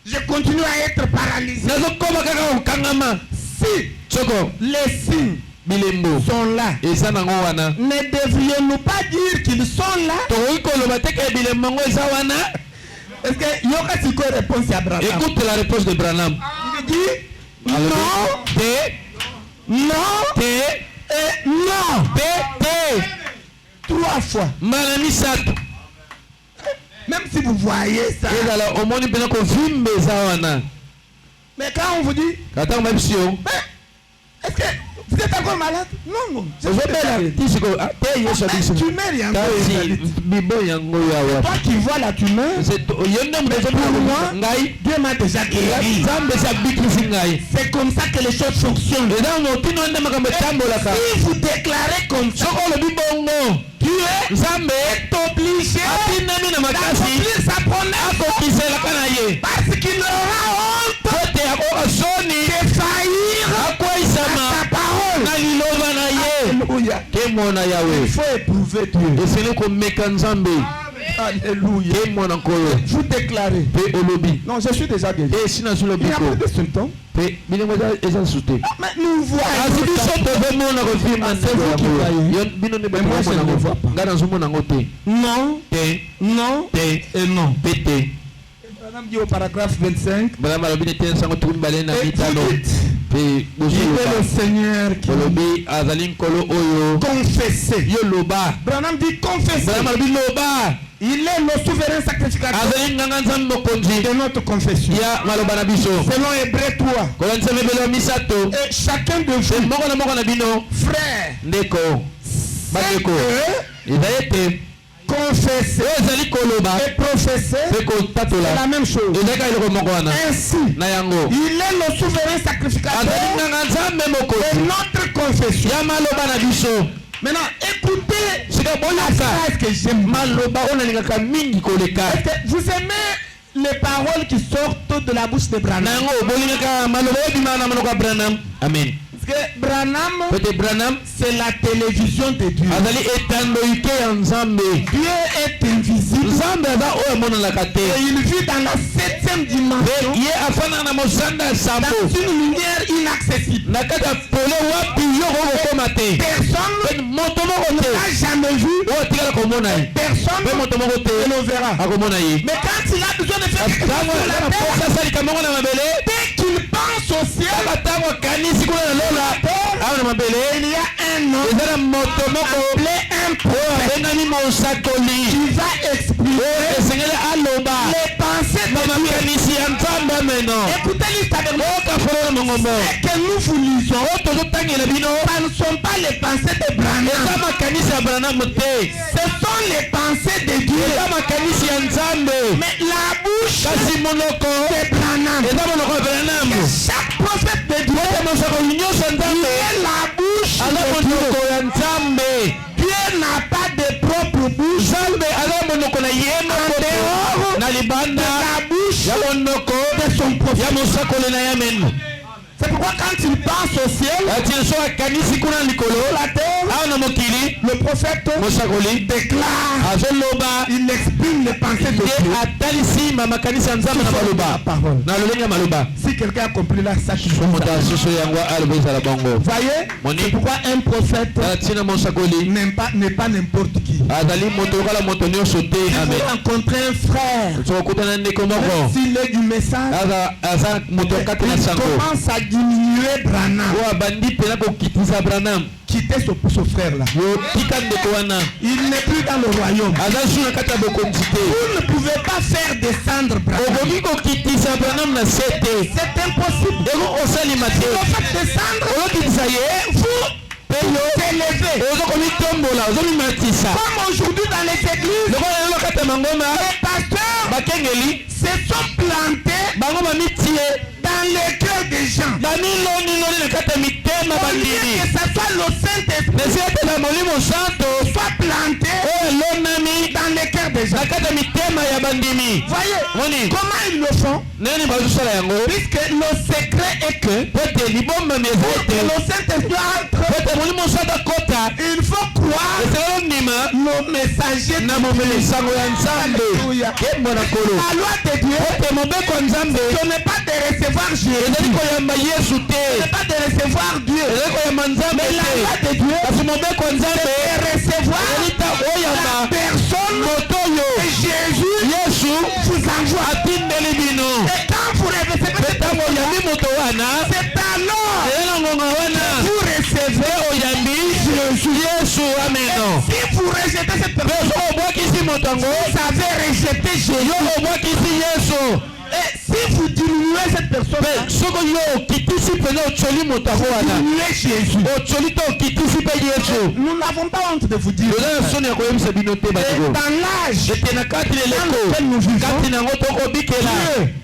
je continue à être paralysé. Si les signes sont là, ne devrions-nous pas dire qu'ils sont là? Est-ce que Yoka Siko réponse à Branham? Écoute la réponse de Branham. Il dit non, non, et non. 3 fois. Malami Sato. Même si vous voyez ça. Mais quand on vous dit, mais est-ce que vous êtes encore malade? Non. Tu mets rien. Toi qui vois la tumeur, pour moi, Dieu m'a déjà guéri. C'est comme ça que les choses fonctionnent. Si vous déclarez comme ça, Dieu est obligé d'accomplir sa promesse parce qu'il aura honte de faillir à sa parole. Alléluia. Il faut éprouver Dieu. Alléluia. Vous déclarez. Non, je suis déjà guéri. Il n'y a pas de symptômes. Mais nous voyons. C'est vous qui voyez. Mais moi je ne vois pas. Non, non et non. Madame dit au paragraphe 25. Il est le Seigneur qui confessé. Branham dit confesser. Il est le souverain sacrificateur de notre confession. Selon Hébreux 3. Et chacun de vous, frères, confesser et professer, c'est la même chose. Ainsi, il est le souverain sacrificateur de notre confession. Maintenant, écoutez la phrase que j'aime. Vous aimez les paroles qui sortent de la bouche de Branham? Amen. Parce que Branham, c'est la télévision de Dieu. Dieu est invisible. Et il vit dans la 7e dimension. Dans une lumière inaccessible. Personne ne l'a jamais vu. Personne ne le verra. Mais quand il a besoin de faire quelque chose sur la terre, dès qu'il pense au ciel, il y a un homme appelé un prophète qui va expliquer les pensées de Dieu. Écoutez l'histoire de ce que nous vous lisons, ce ne sont pas les pensées de Branham. Ce sont les pensées de Dieu. Mais la bouche de Branham. Chaque prophète de Dieu, il est la bouche de Dieu. Dieu n'a pas de propre bouche. En dehors de la bouche de son prophète. C'est pourquoi quand il pense au ciel, la terre, le prophète déclare, il exprime les pensées de Dieu. Si quelqu'un a compris là, ça qui voyez, c'est pourquoi un prophète n'est pas n'importe qui. Il faut rencontrer un frère, s'il est du message, il commence à diminuer Branham. Quitter ce frère-là. Il n'est plus dans le royaume. Vous ne pouvez pas faire descendre Branham. C'est impossible. Si vous faites descendre, vous s'élevez. Comme aujourd'hui dans les églises, les pasteurs se sont plantés dans les cœurs des gens. Au lieu que ça soit le Saint-Esprit soit planté dans les cœurs des gens. Voyez comment ils le font? Puisque le secret est que pour que le Saint-Esprit entre, il faut croire le messager de Dieu. La loi de Dieu, ce n'est pas de recevoir Jésus, ce n'est pas de recevoir Dieu, mais la loi de Dieu, c'est de recevoir la personne que Jésus vous envoie. c'est alors que vous recevez Yesu amen. Si vous rejetez cette personne, vous avez rejeté Jésus. Et si vous diminuez cette personne, diminuez Jésus. Nous n'avons pas honte de vous dire. Dans l'âge dans nous vivons,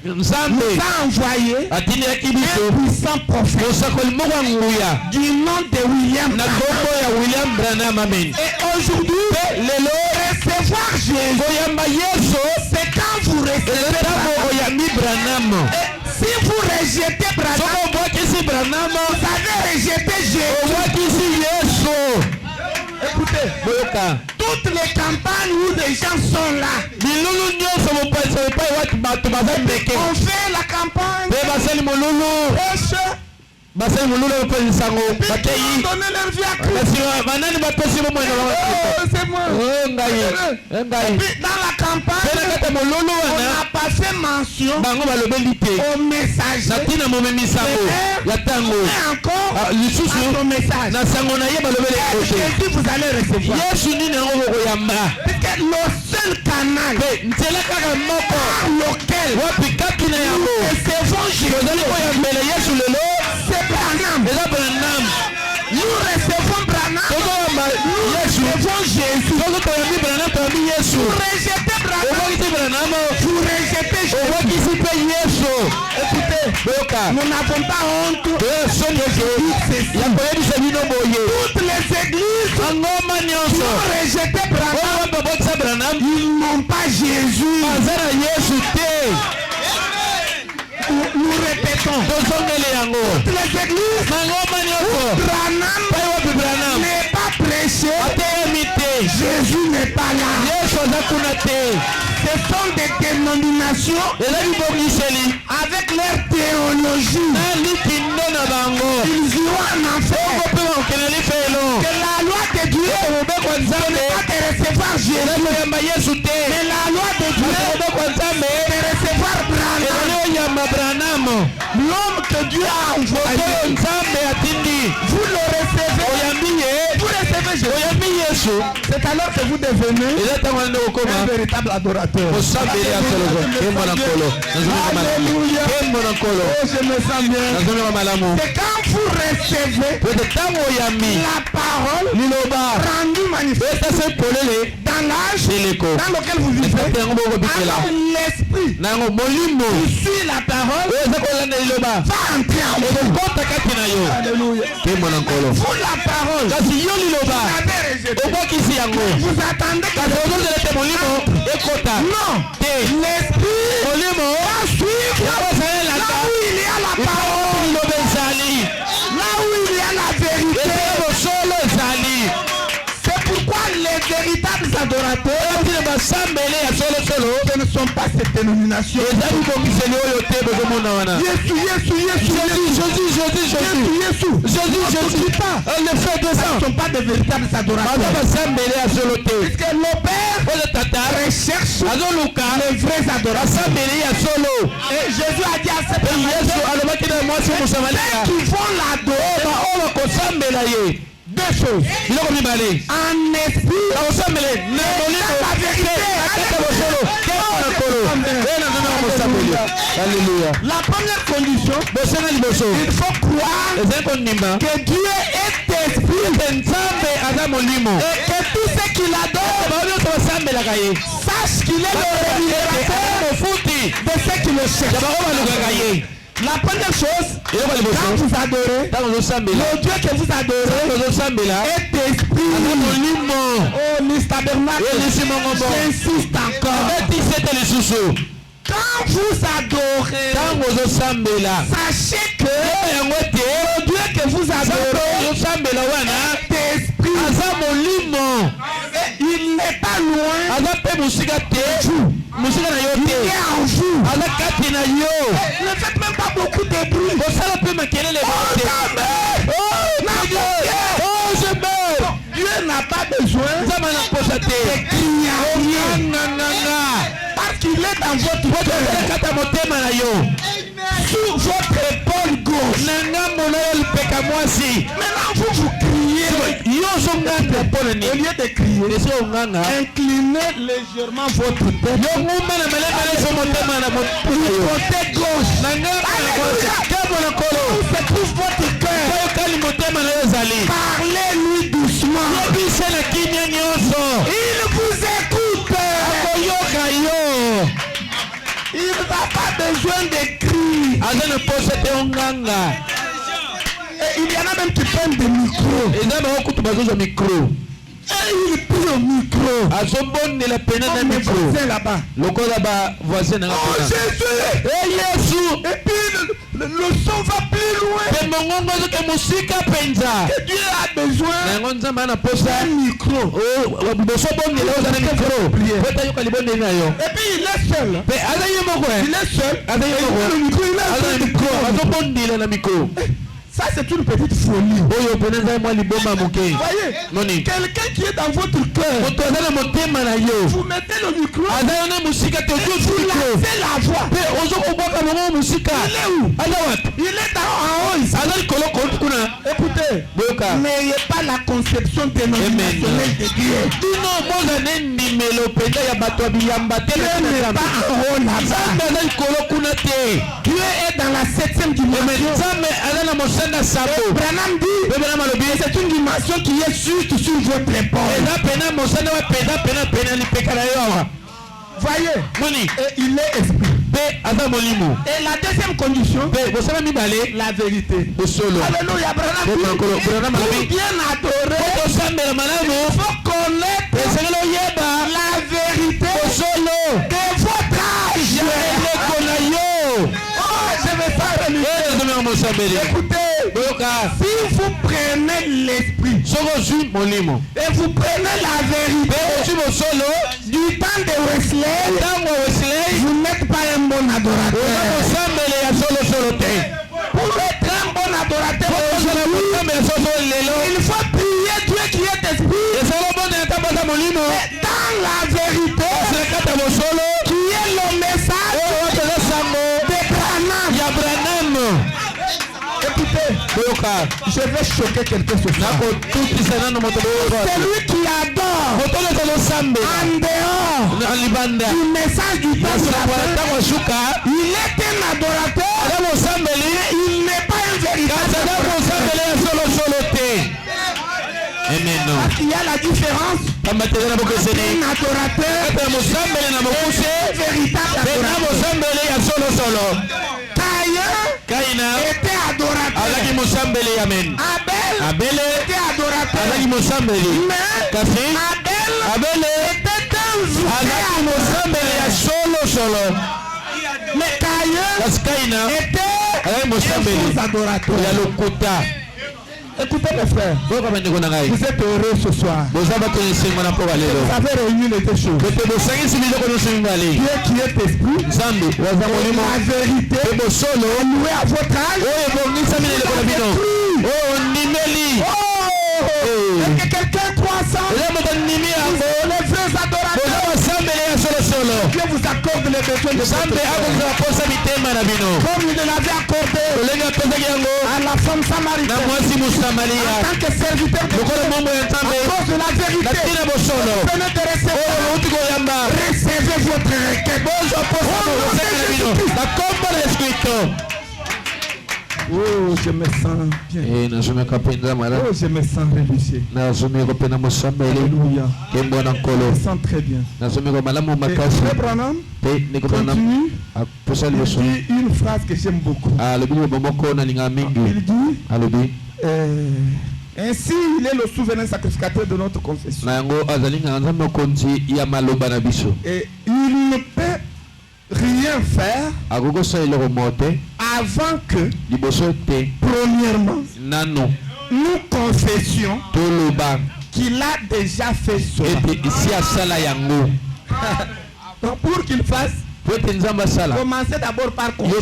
Dieu nous a envoyé un puissant prophète du nom de William Branham. Et aujourd'hui, recevoir Jésus, c'est quand vous recevez Branham. Si vous rejetez Branham, vous avez rejeté Jésus. Écoutez, toutes les campagnes où des gens sont là, on fait la campagne, donner leur vie à Christ. C'est moi. Et puis dans la campagne, on a pas fait mention au message. Et encore à son message. Jésus, vous allez recevoir. Parce que le seul canal par lequel nous recevons Jésus, c'est Branham. Nous recevons Branham. Nous recevons Jésus. Vous rejetez Branham. Vous rejetez Jésus. Écoutez, nous n'avons pas honte. Toutes les églises qui ont rejeté Branham, ils n'ont pas Jésus. Nous répétons, toutes les églises où Branham n'est pas prêché, Jésus n'est pas là. Ce sont des dénominations avec leur théologie. Ils iront en enfer. Que la loi de Dieu ne pas te recevoir Jésus, mais la loi de Dieu de recevoir Branham. L'homme que Dieu a envoyé, vous le recevez, vous recevez Jésus. C'est alors que vous devenez un véritable adorateur. Alléluia. Oh, je me sens bien. C'est quand vous recevez la parole rendue manifeste dans l'âge dans lequel vous vivez, alors l'esprit qui suit la parole va entrer en vous. Alléluia. Vous la parole, vous avez rejeté. Vous attendez que non, l'esprit va suivre là où il y a la parole, là où il y a la vérité. C'est pourquoi les véritables adorateurs ce ne sont pas cette dénomination. Ce ne sont pas des véritables adorateurs. Puisque nos pères recherchent les vrais adorateurs. Et Jésus a dit à ces personnes qui vont l'adorer, deux choses. En esprit et dans la vérité. La première condition, il faut croire que Dieu est esprit et que tout ce qu'il adore sache qu'il est le révélateur de ce qu'il cherche. La première chose, quand vous adorez, le Dieu que vous adorez est esprit. Oh, Miss Tabernacle, j'insiste encore. Quand vous adorez, sachez que le Dieu que vous adorez est esprit. Et il n'est pas loin de vous. Il est en vous. Ne faites même pas beaucoup de bruit. Dieu n'a pas besoin de crier. Parce qu'il est dans votre cœur. sous votre épaule gauche. Maintenant, vous criez. Au lieu de crier, inclinez légèrement votre tête. Du côté gauche. Où se trouve votre cœur. Parlez-lui doucement. Il vous écoute. Il n'a pas besoin de cris. Et il y en a même qui prennent des micros. Et il prie au micro. Comme mes voisins là-bas. Oh Jésus. Et puis le son va plus loin. Que Dieu a besoin d'un micro. Et puis il est seul. Il est seul. Le micro. Ça c'est une petite folie. Voyez, quelqu'un qui est dans votre cœur, vous mettez le micro, vous lancez la voix. Il est où? Il est en haut ici. Écoutez, n'ayez pas la conception dénominationnelle de Dieu. Dieu n'est pas en haut là-bas. Dieu est dans la 7e dimension. Branham dit, c'est une dimension qui est juste sur votre épaule. Voyez, et il est esprit. Et la deuxième condition, la vérité. Alléluia, Branham dit, pour bien adorer, il faut connaître la vérité de votre âge. Je vais pas reluire. Écoutez, si vous prenez l'esprit et vous prenez la vérité du temps de Wesley, vous n'êtes pas un bon adorateur. Pour être un bon adorateur, il faut prier Dieu qui est esprit dans la vérité qui est le message de Branham. Écoutez, je vais choquer quelqu'un ce soir. Celui qui adore en dehors du message du temps de la fin, il est un adorateur, mais il n'est pas un véritable adorateur. Parce qu'il y a la différence entre un adorateur et un véritable adorateur. Caïn était adorateur. Abel était adorateur. Mais Abel était un vrai adorateur. Mais Caïn était un faux adorateur. Écoutez mes frères, vous êtes heureux ce soir. Vous avez réuni les deux choses. Dieu qui est esprit, la vérité, loué à votre âge. Est-ce que quelqu'un croit ça? Les vrais adorateurs. Dieu vous accorde les besoins de votre cœur. Comme il l'avait accordé à la femme samaritaine. En tant que serviteur de Dieu, à cause de la vérité, venez de recevoir. Recevez votre requête. Oh, je me sens bien. Oh, je me sens réussi. Alléluia. Je me sens très bien. Et Branham continue. Il dit une phrase que j'aime beaucoup. Il dit ainsi il est le souverain sacrificateur de notre confession. Et il ne peut rien faire avant que, premièrement, nous confessions qu'il a déjà fait cela. Donc pour qu'il fasse, commencez d'abord par confesser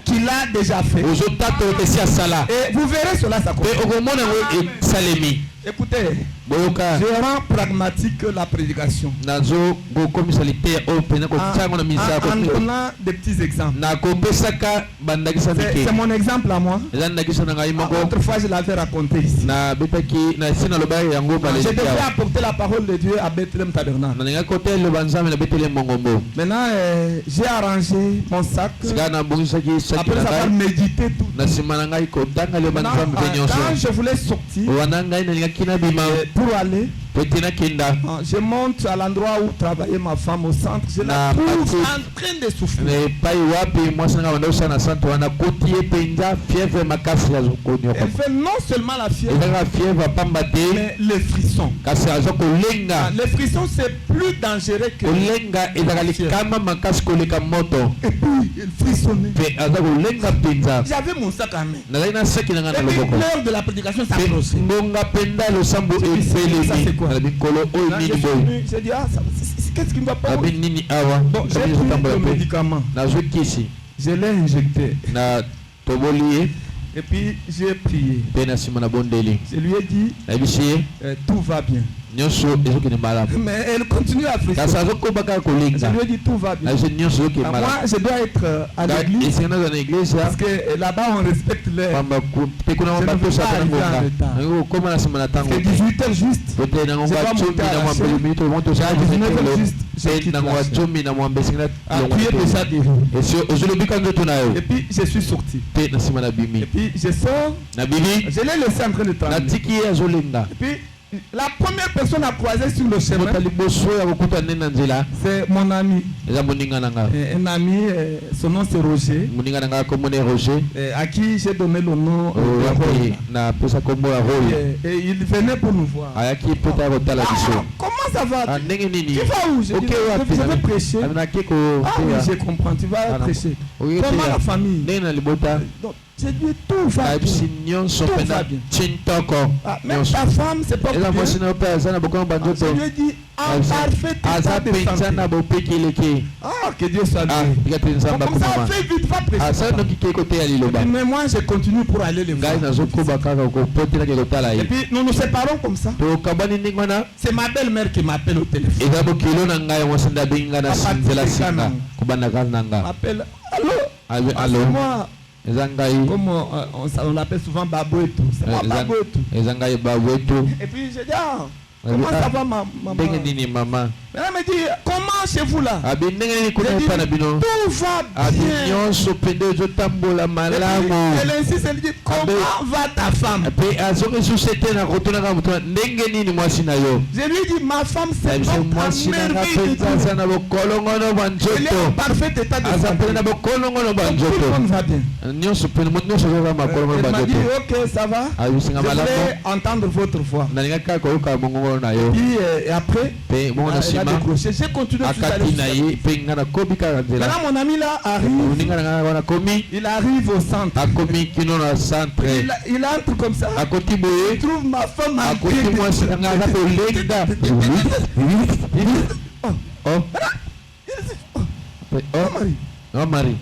qu'il a déjà fait. Et vous verrez cela s'accomplir. Écoutez, boyoka Je rends pragmatique la prédication. nazo gokomisa liteya oyo mpenza kotiango na misako En donnant des petits exemples. nakopesaka bandakisa C'est mike mon exemple à moi. eza ndakisa na ngai moko Autrefois, je l'avais raconté ici. nabetaki na esi nalobaki yango Je baleki devais awa apporter la parole de Dieu à Bethlehem Tabernacle. nalingaki kotelela nzambe na betele mongombo Maintenant, j'ai arrangé mon sac. sika nabongisaki saki Après na avoir ngai médité tout. na nsima na ngai kotanga liloba Maintenant, nzambe mpe nyonso quand je voulais sortir wana ngai nalingaki nabima pour aller, po ete nakenda je monte à l'endroit où travaillait ma femme au centre. Je la Na trouve partie- en train de souffrir. na epai wapi mwasi nanga banda osala na centre wana koti ye mpenza fièvre makasi azokonioka Elle fait non seulement la fièvre, ezaka fièvre apamba te mais les frissons. kasi aza kolenga Les frissons, c'est plus dangereux que... kolenga ezaka likama makasi koleka moto Et puis, il frissonnait. mpe aza kolenga mpenza J'avais mon sac à main. nazali na saki na ngai na Et puis, loboko l'heure de la prédication mpe s'approchait. ngonga mpenza losambo Ça, c'est epelemi quoi? na bikolo oyo Là, je nini suis boye venu, j'ai dit, ah, qu'est-ce qui ne va pas? abi nini awa Bon, j'ai Kabisa pris kotambola le mpe médicament. nazwi kisi Je l'ai injecté. na toboli ye Et puis, j'ai prié. mpe na nsima na bondeli Je lui ai dit, nayebisi ye tout va bien. nyonso ezokende malamu Mais elle continue à kasi frissonner. azokoba kaka Je kolenga lui ai dit, tout va bien. nayebisi nyonso ezokende Ah, malamu moi, je dois être à l'église. esengeli naza na eglise Parce que là-bas, on respecte l'heure. pamba te kuna Je ne veux batosaka pas na arriver en ngonga retard. nango kokóma na nsima na ntango Parce que 18h juste. pote na ngonga Je dois zomi monter à na la mwambeli chaîne. minute omo À tosala 19h juste, je pe quitte na la ngonga chaîne. zomi na mwambe esengeli Appuyez déjà devant. ozolobi ka nzoto na yo Et puis, je suis sorti. pe na nsima na Et bimi puis, je sors. na bimi Je l'ai laissé en train de trembler. natiki ye azolenga Et puis, la première personne à croiser sur le chemin, moto liboso ya kokuta nde na nzela c'est mon ami. eza moninga na nga Un ami, son nom c'est Roger, moninga na nga komona roger à qui j'ai donné le nom de wapi Roger. napesa kombo ya roy Et il venait pour nous voir. ayaki mpe ta kotala biso Comment ça va? ndenge nini Tu vas où? Je Ok, dis, wapi je vais prêcher. naki Ah oui, koteya je comprends, tu vas Ah, non. prêcher. okoki Comment la koteya famille? ndenge na libota Donc, j'ai dit, tout va ayebisi bien. nyonso Tout mpenza va bien. tintoko Ah, même nyonso ta femme, c'est pas eza bien. mwasi na yo mpe aza na bokono Je banzoto lui ai dit, en parfait aza état de mpenza santé. na bopekeleki Ah, que Dieu soit loué. tika te nzambe Donc, comme ça, akomama fais vite, va prêcher. asali noki kei koteya liloba Mais moi, je continue pour aller le voir. ngai nazokoba kaka kopotelaki kotala Et ye puis, nous nous séparons comme ça. tokabwani ndenge wana C'est ma belle-mère qui m'appelle au téléphone. eza bokilo na ngai mwasi nde abengi ngai na Papa, nzela tika singa na- kobanda kaka na nga M'appelle. Allô? Allo, Ah, allo. c'est moi. eza ngai Comme on l'appelle souvent Babou et tout. C'est moi Babou et tout. eza ngai bawetu Et puis, j'ai dit, ah, comment ça va, maman? ndenge nini mama Elle me dit, comment chez vous là? abi ndenge nini kuna J'ai dit, epa na bino tout va abi bien. nyonso mpe nde ezotambola Et puis, malamu elle insiste, elle dit, comment va ta femme? mpe azoki susu ete na kotunaka motuna ndenge nini mwasi na yo Je lui ai dit, ma femme, c'est biso mwasi notre nanga merveille. mpenza aza na bokolongono bwa Elle est en nzoto parfait état de aza mpe na santé. bokolongono bwa Donc, tout le nzoto monde va bien. nyonso mpe moto nyonso azoza makolongono Elle bwa m'a dit, nzoto ok, ça va. ayosinga Je malamu voulais entendre votre voix. nalinga kaka koyoka mongongono na yo Puis après, mpe bongo na elle a nsima décroché. J'ai continué tout à akati na l'heure. ye mpe nga nakobi kaka nzela Maintenant, mon ami là arrive. moninga na nga wana komi Il arrive au centre. akomi kino na centre Il entre comme ça. akoti Il boye trouve ma femme en akoti train de- mwasi na nga aza kolenga Oh, oh oh, Marie. oh mari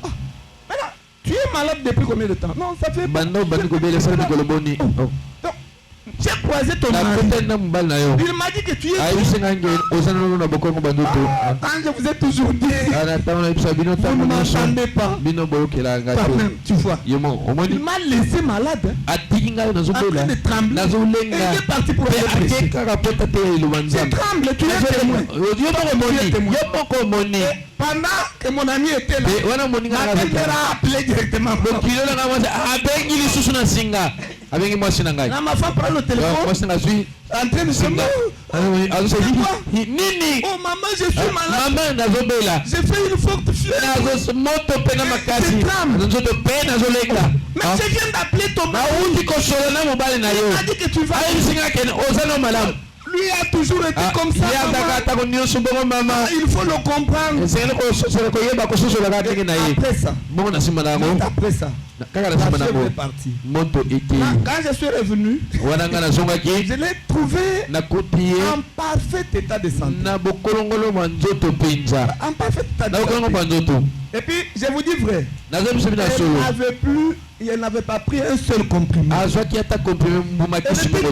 Maintenant, tu es malade depuis combien de temps? Non, ça fait. banda obandi kobelesa mikolo boni Donc, j'ai croisé ton mari. nakotani na mobali na yo Il m'a dit que tu es. ayebisi ngai nge oza nano na bokongo bandoto Quand je vous ai toujours dit, na ntango nayebisa bino vous ntango ne nyonso m'entendez pas. bino boyokela ngai te Toi-même, tu vois. yo mo Il omoni m'a laissé malade. Hein. atiki ngai En train nazobela de trembler. Et nazolenga il est parti pour mpe aller prêcher. ake kaka po tate ya liloba Tu nzambe trembles, tu es témoin. yo moko omoni yo moko omoni Pendant que mon ami était là, mpe wana moninga ma nanga belle-mère a appelé directement. bokilo nanga mwasi abengi lisusu na singa abengi mwasi na ngai Là, ma femme prend le téléphone, mwasi na nga zwi en train de se singa nini oh maman, je suis malade. mama nazobela J'ai fait une forte fièvre. moto mpe na makasi nzoto mpe nazolenga Mais je viens d'appeler ton mari. nauti kosola na mobali na yo Il m'a dit que tu vas. ayebisinga kene oza no malamu Lui a toujours été comme ça. ye Maman. ataka atako nyonso bongo mama Il faut le comprendre. esengeli kososola koyeba kososolaka ndenge na ye Après ça, bongo na nsima na yango après ça, kaka na la nsima na fièvre yango est partie. moto ekei Quand je suis revenu, wana nga nazongaki je l'ai trouvé nakoti ye en parfait état de santé. na bokolongolo bwa nzoto mpenza En parfait état de na bokolongo bwa santé. nzoto Et puis, je vous dis vrai, il n'avait pas pris un seul comprimé. Elle était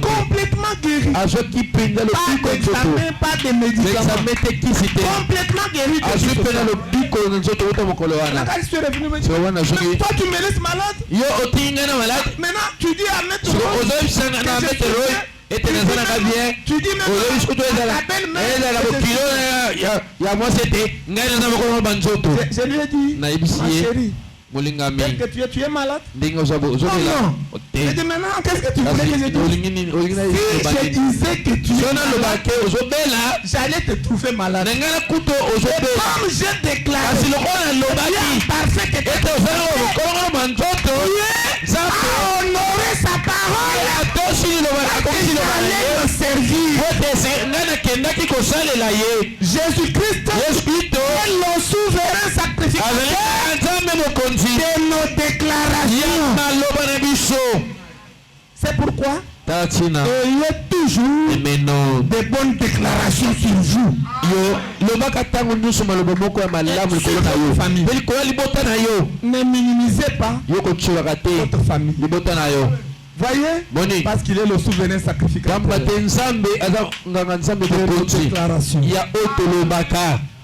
complètement guérie. Pas d'examen, pas de médicaments. Complètement guérie. Quand je suis revenu, toi tu me laisses malade. Maintenant, tu dis à mettre tu dis même je lui ai dit, ma chérie, est-ce que tu es malade? Non. Je dis maintenant, qu'est-ce que tu voulais que je dise? Si je disais que tu es malade, j'allais te trouver malade. Et comme je déclare, parfait que tu as honoré sa parole, allait me servir. Jésus-Christ est le souverain sacrificateur de nos déclarations. C'est pourquoi ayez toujours des bonnes déclarations sur vous. Ne minimisez pas votre famille. Voyez, parce qu'il est le souverain sacrificateur.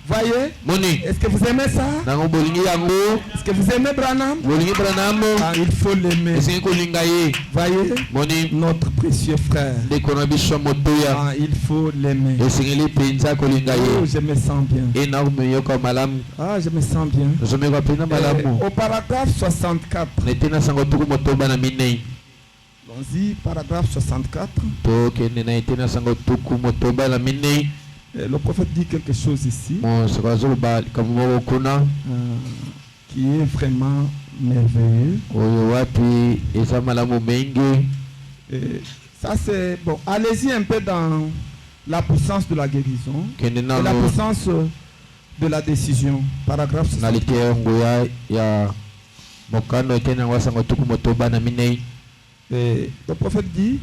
Voyez, est-ce que vous aimez ça? Est-ce que vous aimez Branham? Il faut l'aimer. Voyez, notre précieux frère. Il faut l'aimer. Oh, je me sens bien. Je me sens bien. Au paragraphe 64. Allons-y, paragraphe 64. Le prophète dit quelque chose ici qui est vraiment merveilleux. Et ça c'est bon. Allez-y un peu dans la puissance de la guérison et la puissance de la décision. Paragraphe 64. Et le prophète dit,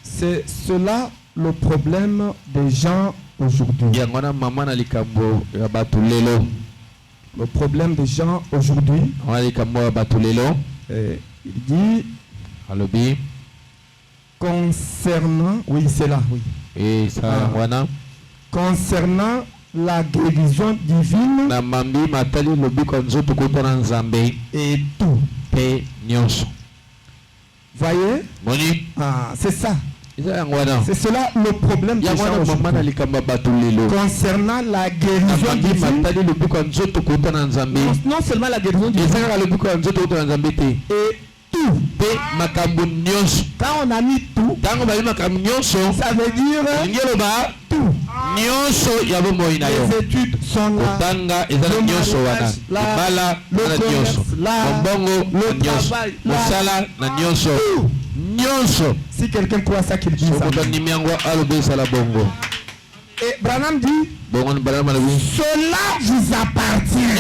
c'est cela le problème des gens aujourd'hui. Le problème des gens aujourd'hui. Il dit concernant, oui c'est là, oui. Concernant la guérison divine et tout. Voyez? C'est ça. C'est cela le problème des gens aujourd'hui. Concernant la guérison divine. Non seulement la guérison divine. Et tout. Quand on a mis tout, ça veut dire tout. Les études sont là, le mariage, le commerce, le travail, si quelqu'un croit ça, qu'il dit ça. Et Branham dit, cela vous appartient.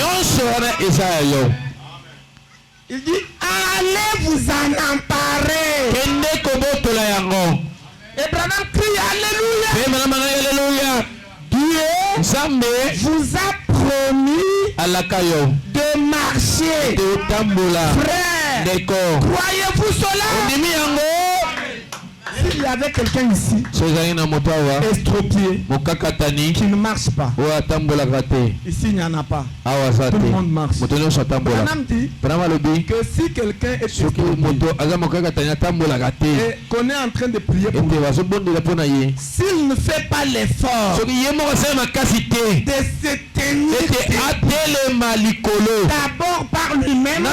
Il dit, allez vous en emparer. Et Branham crie alléluia. Dieu vous a promis de marcher. Frère, croyez-vous cela? S'il y avait quelqu'un ici estropié qui ne marche pas, ici il n'y en a pas. Tout le monde marche. Branham dit que si quelqu'un est estropié et qu'on est en train de prier pour lui, s'il ne fait pas l'effort de se tenir d'abord par lui-même,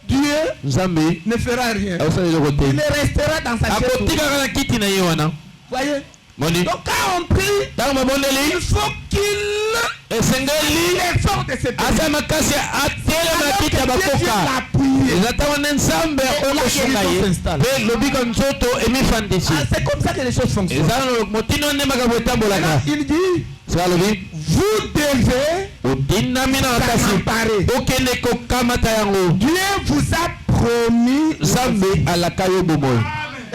Dieu ne fera rien. Il restera dans sa chaise. Voyez? Donc quand on prie, il faut qu'il l'effort de se c'est comme ça que les choses fonctionnent. Il dit, vous devez s'emparer. Dieu vous a promis.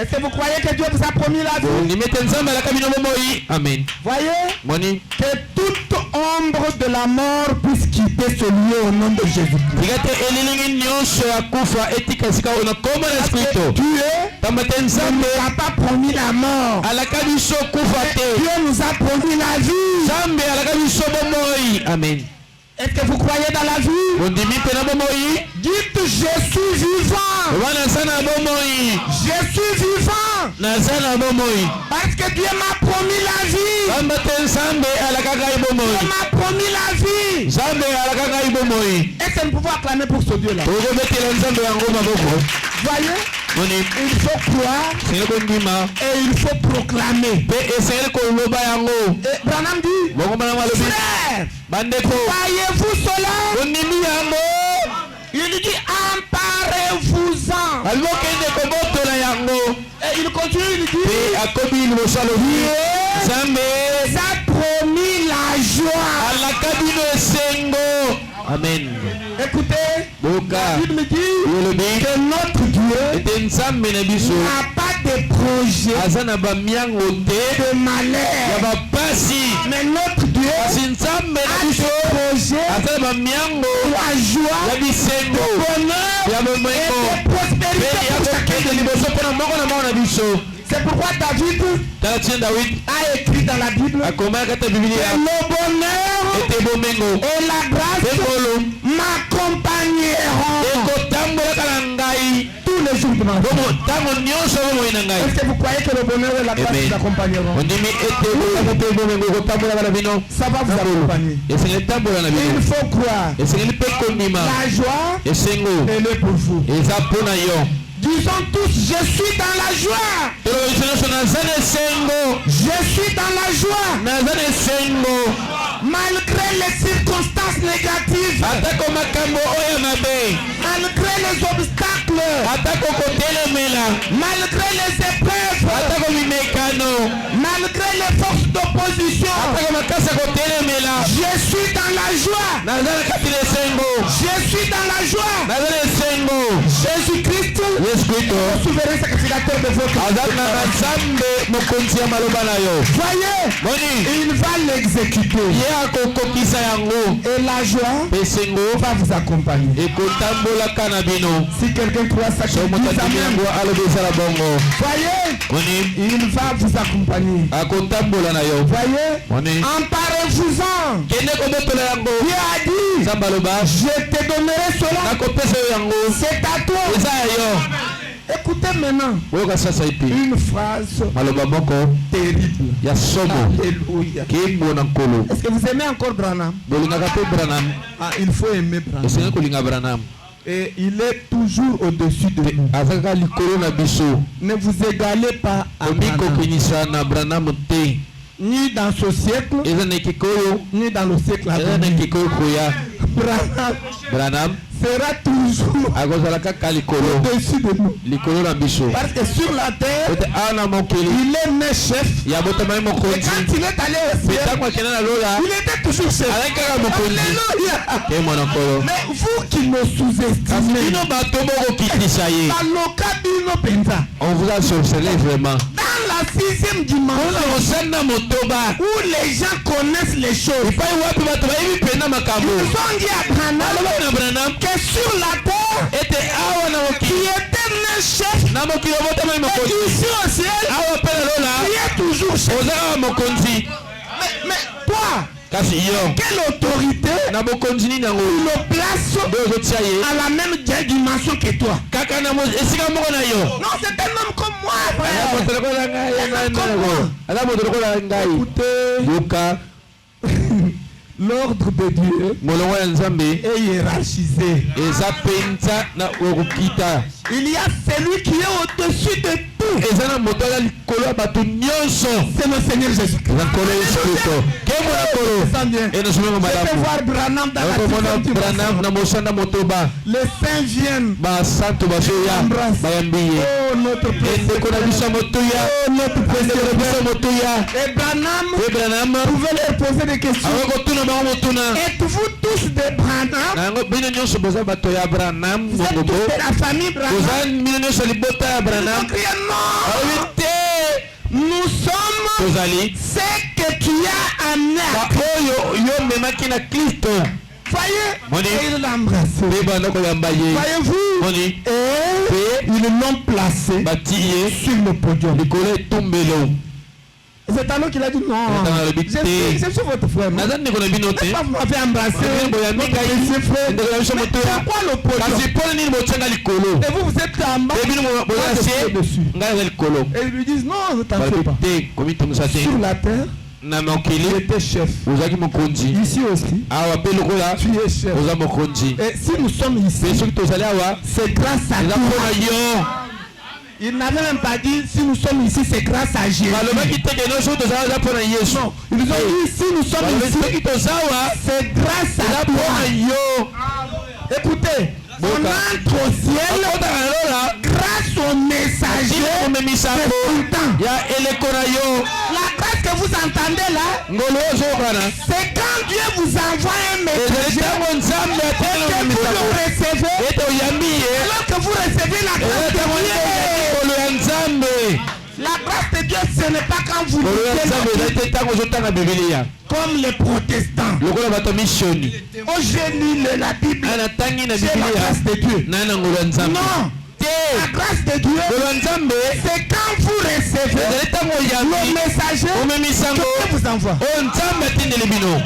Est-ce que vous croyez que Dieu vous a promis la vie? Amen. Voyez que toute ombre de la mort puisse quitter ce lieu au nom de Jésus. Dieu n'a pas promis la mort. Dieu nous a promis la vie. Amen. Est-ce que vous croyez dans la vie? Dites je suis vivant. Je suis vivant. Parce que Dieu m'a promis la vie. Dieu m'a promis la vie. Est-ce que nous pouvons acclamer pour ce Dieu-là? Voyez? Il faut croire et il faut proclamer. Et Branham dit, frère, voyez-vous cela? Il dit emparez-vous-en. Et il continue, il dit Dieu a promis la joie. Amen. Écoutez, la Bible dit que notre Dieu n'a pas de projet de malheur. Mais notre Dieu a des projets de la joie, de bonheur et de prospérité pour chacun de nous. C'est pourquoi David a écrit dans la Bible que le bonheur et la grâce m'accompagneront tous les jours de ma vie. Est-ce que vous croyez que le bonheur et la grâce vous accompagneront? Ça va vous accompagner. Il faut croire. La joie, elle est pour vous. Disons tous, je suis dans la joie. Je suis dans la joie. Malgré les circonstances négatives. Malgré les obstacles. Malgré les épreuves. Malgré les forces d'opposition. Je suis dans la joie. Je suis dans la joie. Jésus-Christ, le souverain sacrificateur de votre vie. Voyez, il va l'exécuter. Et la joie va vous accompagner. Si quelqu'un croit ça, voyez, il va vous accompagner. Voyez, emparez-vous-en. Dieu a dit, je te donnerai cela. C'est à toi. Écoutez maintenant une phrase terrible. Alléluia. Est-ce que vous aimez encore Branham? Ah, il faut aimer Branham. Et il est toujours au-dessus de nous. Ne vous égalez pas à Branham. Ni dans ce siècle, ni dans le siècle à venir. Branham sera toujours au-dessus de nous. Parce que sur la terre, il est né chef. Et quand il est allé au ciel, il était toujours chef. Alléluia. Mais vous qui me sous-estimez, on vous a sorcelé vraiment. Dans la 6e dimension, où les gens connaissent les choses, ils ont dit à Branham que sur la terre, qui était né chef, et ici au ciel, qui est toujours chef. Mais toi, quelle autorité le place à la même dimension que toi? Non, c'est un homme comme moi, frère. Écoutez, l'ordre de Dieu est hiérarchisé. Il y a celui qui est au-dessus de tout. C'est le Seigneur Jésus-Christ. Je vais voir Branham dans la les saints viennent. Oh, notre Et Branham pouvait leur poser des questions. Êtes-vous tous de Branham? Vous êtes tous de la famille Branham? Branham. mino nyonso libota ya Ils ont Branham crié non. alobi te Nous sommes tozali ce que tu as amené à Christ. oyo yo memaki na Kristo Voyez, et il l'a embrassé. mpe banda koyamba ye Voyez-vous, moni et ils l'ont placé bati ye sur le podium. likolo etumbelo C'est alors qu'il a dit non. Je suis votre frère. naza ndeko na bino te Pourquoi vous m'avez embrassé? boyambi ngai ndeko na biso Mais moto ya pourquoi le podium? kasi mpona nini botyanga likolo Et vous êtes en bas. e bino boza se dessus. ngai aza likolo Et ils lui disent non, ne t'en fais balobi pas. te komitomisa te Sur la terre, na il mokili était chef. ozalaki mokonzi Ici aussi, awa mpe lokola tu es chef. oza mokonzi Et si nous sommes ici, mpe soki tozali awa c'est grâce à eza toi. mpona yo Il n'avait même pas dit si nous sommes ici, c'est grâce à Jésus. balobaki te keno soki tozala eza mpona yesu Non, ils ont dit si nous sommes balobi soki ici, tozawa c'est grâce eza à mpona toi. yo Écoutez, on entre au ciel okotaka lola grâce au messager omemisako de temps. ya eleko na yo La grâce que vous entendez là, ngolo oyo ozokana c'est quand Dieu vous envoie un ezali messager ntango nzambe et atengela que vous omemisako le recevez. ete oyambi ye Alors que vous recevez la eza grâce ntango de nde Dieu. ngolo ya nzambe La grâce de Dieu, ce n'est pas quand vous ngolo ya lisez nzambe la ezali Bible te ntango ozotanga bibilia comme les protestants. lokola bato misioni Oh, j'ai lu la Bible. ana tangi na C'est la bibilia grâce de Dieu. na na ngolo ya nzambe Non, te la grâce de Dieu, ngolo ya nzambe c'est quand vous recevez ezali ntango le oyambi messager omemisango que Dieu vous envoie. oyo nzambe atindeli bino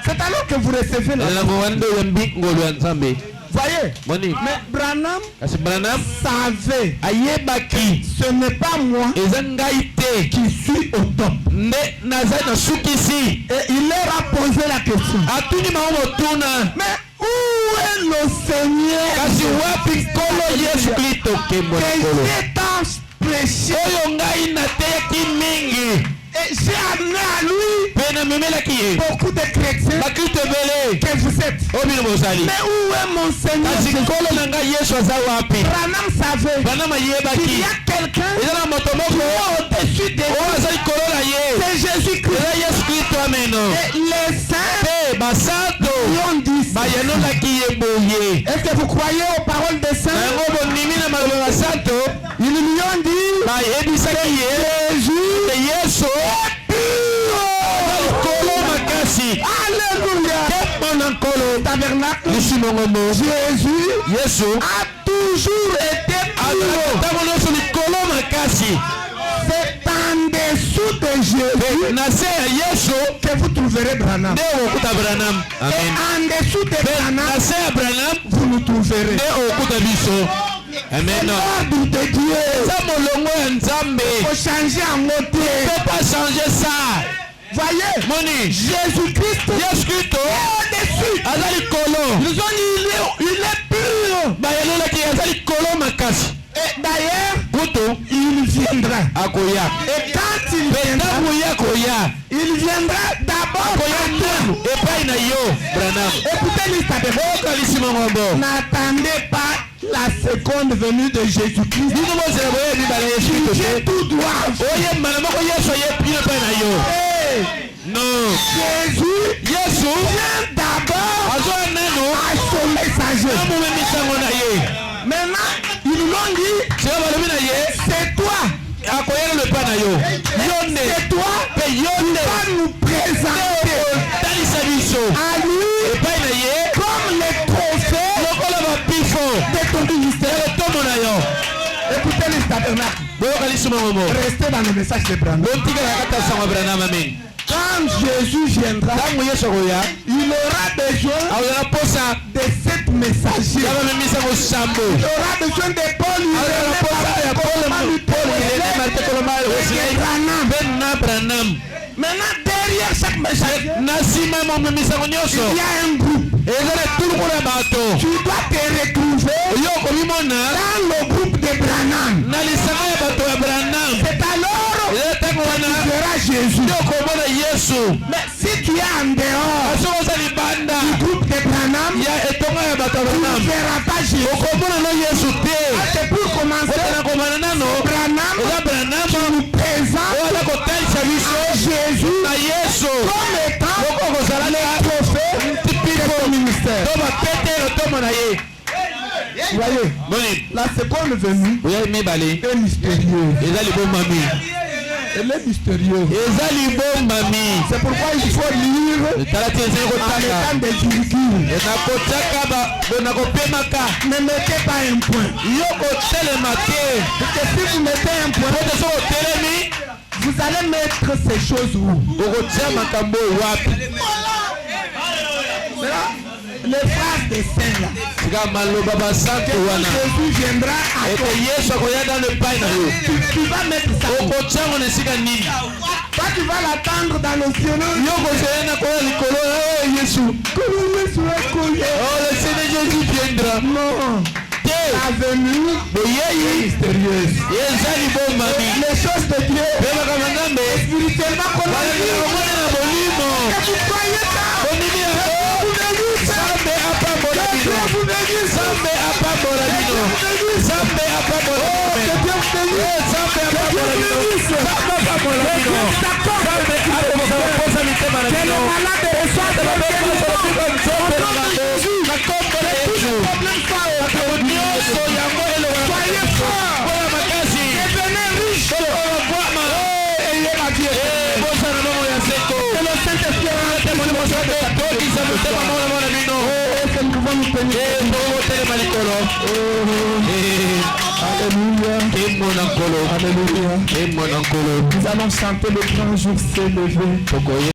C'est alors que vous recevez la elango wana nde oyambi ngolo ya nzambe Voyez, moni mais Branham kasi Branham savait, ayebaki ce n'est pas moi eza ngai te qui suis au top. nde nazali nasukisi Et il leur a posé la question. atuni bango motuna Mais où est le Seigneur kasi wapi nkolo yesu kristo okembo na que nkolo j'ai tant prêché oyo ngai nateyaki mingi et j'ai amené à lui mpe namemelaki ye beaucoup de chrétiens bakristo ebele que vous êtes. oyo bino bozali Mais où est mon Seigneur kasi Jésus? nkolo na ngai yesu aza wapi Branham savait Branham qu'il ayebaki y a quelqu'un eza na moto moko au-dessus de oyo nous. aza likolo na ye C'est Jésus-Christ. eza yesu kristo ameno Et les saints mpe basanto lui ont dit ça. bayanolaki ye boye Est-ce que vous croyez aux paroles des na saints? yango bondimi na maloba basanto Ils lui ont dit bayebisaki ye Jésus te yesu likolo makasi Alléluia. tembo na nkolo Tabernacle. lisimongombo Jésus yesu a toujours été pur. ntango nyonso likolo makasi C'est en dessous de Jésus na se ya yesu que vous trouverez Branham. nde okokuta Branham Et amen en dessous de mpe na Branham, se ya Branham vous nous trouverez. nde okokuta biso amen L'ordre de Dieu. eza molongo ya nzambe Il faut changer en côté. peut pas changer ça Voyez, moni Jésus-Christ yesu kristo au-dessus. aza likolo Ils ont dit il est pur. bayelolaki aza likolo makasi Et d'ailleurs, kutu il viendra. akoya Et quand il mpe viendra, ntango ye akoya il viendra d'abord akoya à ntango nous. epai na yo Branham Écoutez l'histoire. oyoka lisimongombo N'attendez pas la seconde venue de Jésus-Christ. bino bozela boye mibala yesu kristo Jugez te tout droit. oyembana moko yesu ayebino epai na yo Hey, non Jésus yesu vient d'abord azoya nano à son messager. amomemisango na ye Maintenant, ils l'ont dit, sika balobi na ye c'est toi. akoyelelo epai na yo yo nde C'est toi mpe yo qui nde vas nous présenter talisa biso à lui epai na ye comme les trophées lokola bapifo de ton ministère. ya lotomo na yo Écoutez les tabernacles. boyoka lisimongombo Restez dans le message de Branham. botikala kati ya sango ya Branham amen Quand Jésus viendra, ntango yesu akoya il aura besoin akozala mposa de sept messagers. ya bamemisango sambo Il aura besoin de Paul. Il akozala mposa ya paul irene martin koloma wesley mpe na Branham Maintenant, derrière chaque messager, na nsima ya momemisango nyonso il y a un groupe. eza na turuko ya bato Tu dois te retrouver yo komimona dans le groupe de Branham. na lisanga ya bato ya Branham C'est alors eza ntango que wana tu verras Jésus. nde okomona yesu Mais si tu es en dehors soki oza libanda du groupe de Branham, ya etonga ya bato ya tu ne Branham verras pas Jésus. okomona no yesu te C'est pour commencer, okana komana nano Branham eza Branham nous présente oyo aza kotalisa biso Jésus na yesu comme étant moko kozalaka trophée tipiko du ministère. to bapete lotomo na ye Vous voyez, Boni. la seconde venue Oya mibale. est mystérieuse. Ezali bon mami. Elle est mystérieuse. Ezali bon mami. C'est pourquoi il faut lire Talati ezali en kotaka. mettant des virgules. Nakotaka ba bonakopemaka. Ne mettez pas un point. Yo kotelema te. Parce que si vous mettez un point, Pote so kotelemi. vous allez mettre ces choses où? Okotia makambo wapi? Les phrases des saints là. Sika maloba basantu wana. Jésus viendra à toi. Ete Yesu akoya dans le pain na yo. Tu vas mettre ça. Okotia ngo na sika nini? Toi tu vas l'attendre dans le ciel. Yo kozoya na koya likolo Yesu. Comment Jésus est collé? Oh le Seigneur Jésus viendra. Non. La venue Boyeyi mystérieuse. ezali bon mami. Les choses de Dieu. Beba kama ngambe. Spirituellement Wala connue. ngomona na bolimo. Que vous croyez ça. Bonini ya. Zambe apambola bino. Zambe apambola bino. Zambe apambola bino. Zambe apambola bino. Zambe apambola bino. Zambe apambola mitema na bino. Zambe apambola bino. Nakombola Yesu. Nyonso yango eloko. Bola makasi. Bola bwama. Bosa na bongo ya seko. Tokisa motema mona mona bino. Botelema likolo. Alléluia. Emona nkolo. Alléluia. Emona nkolo. Nous allons chanter le grand jour s'est levé.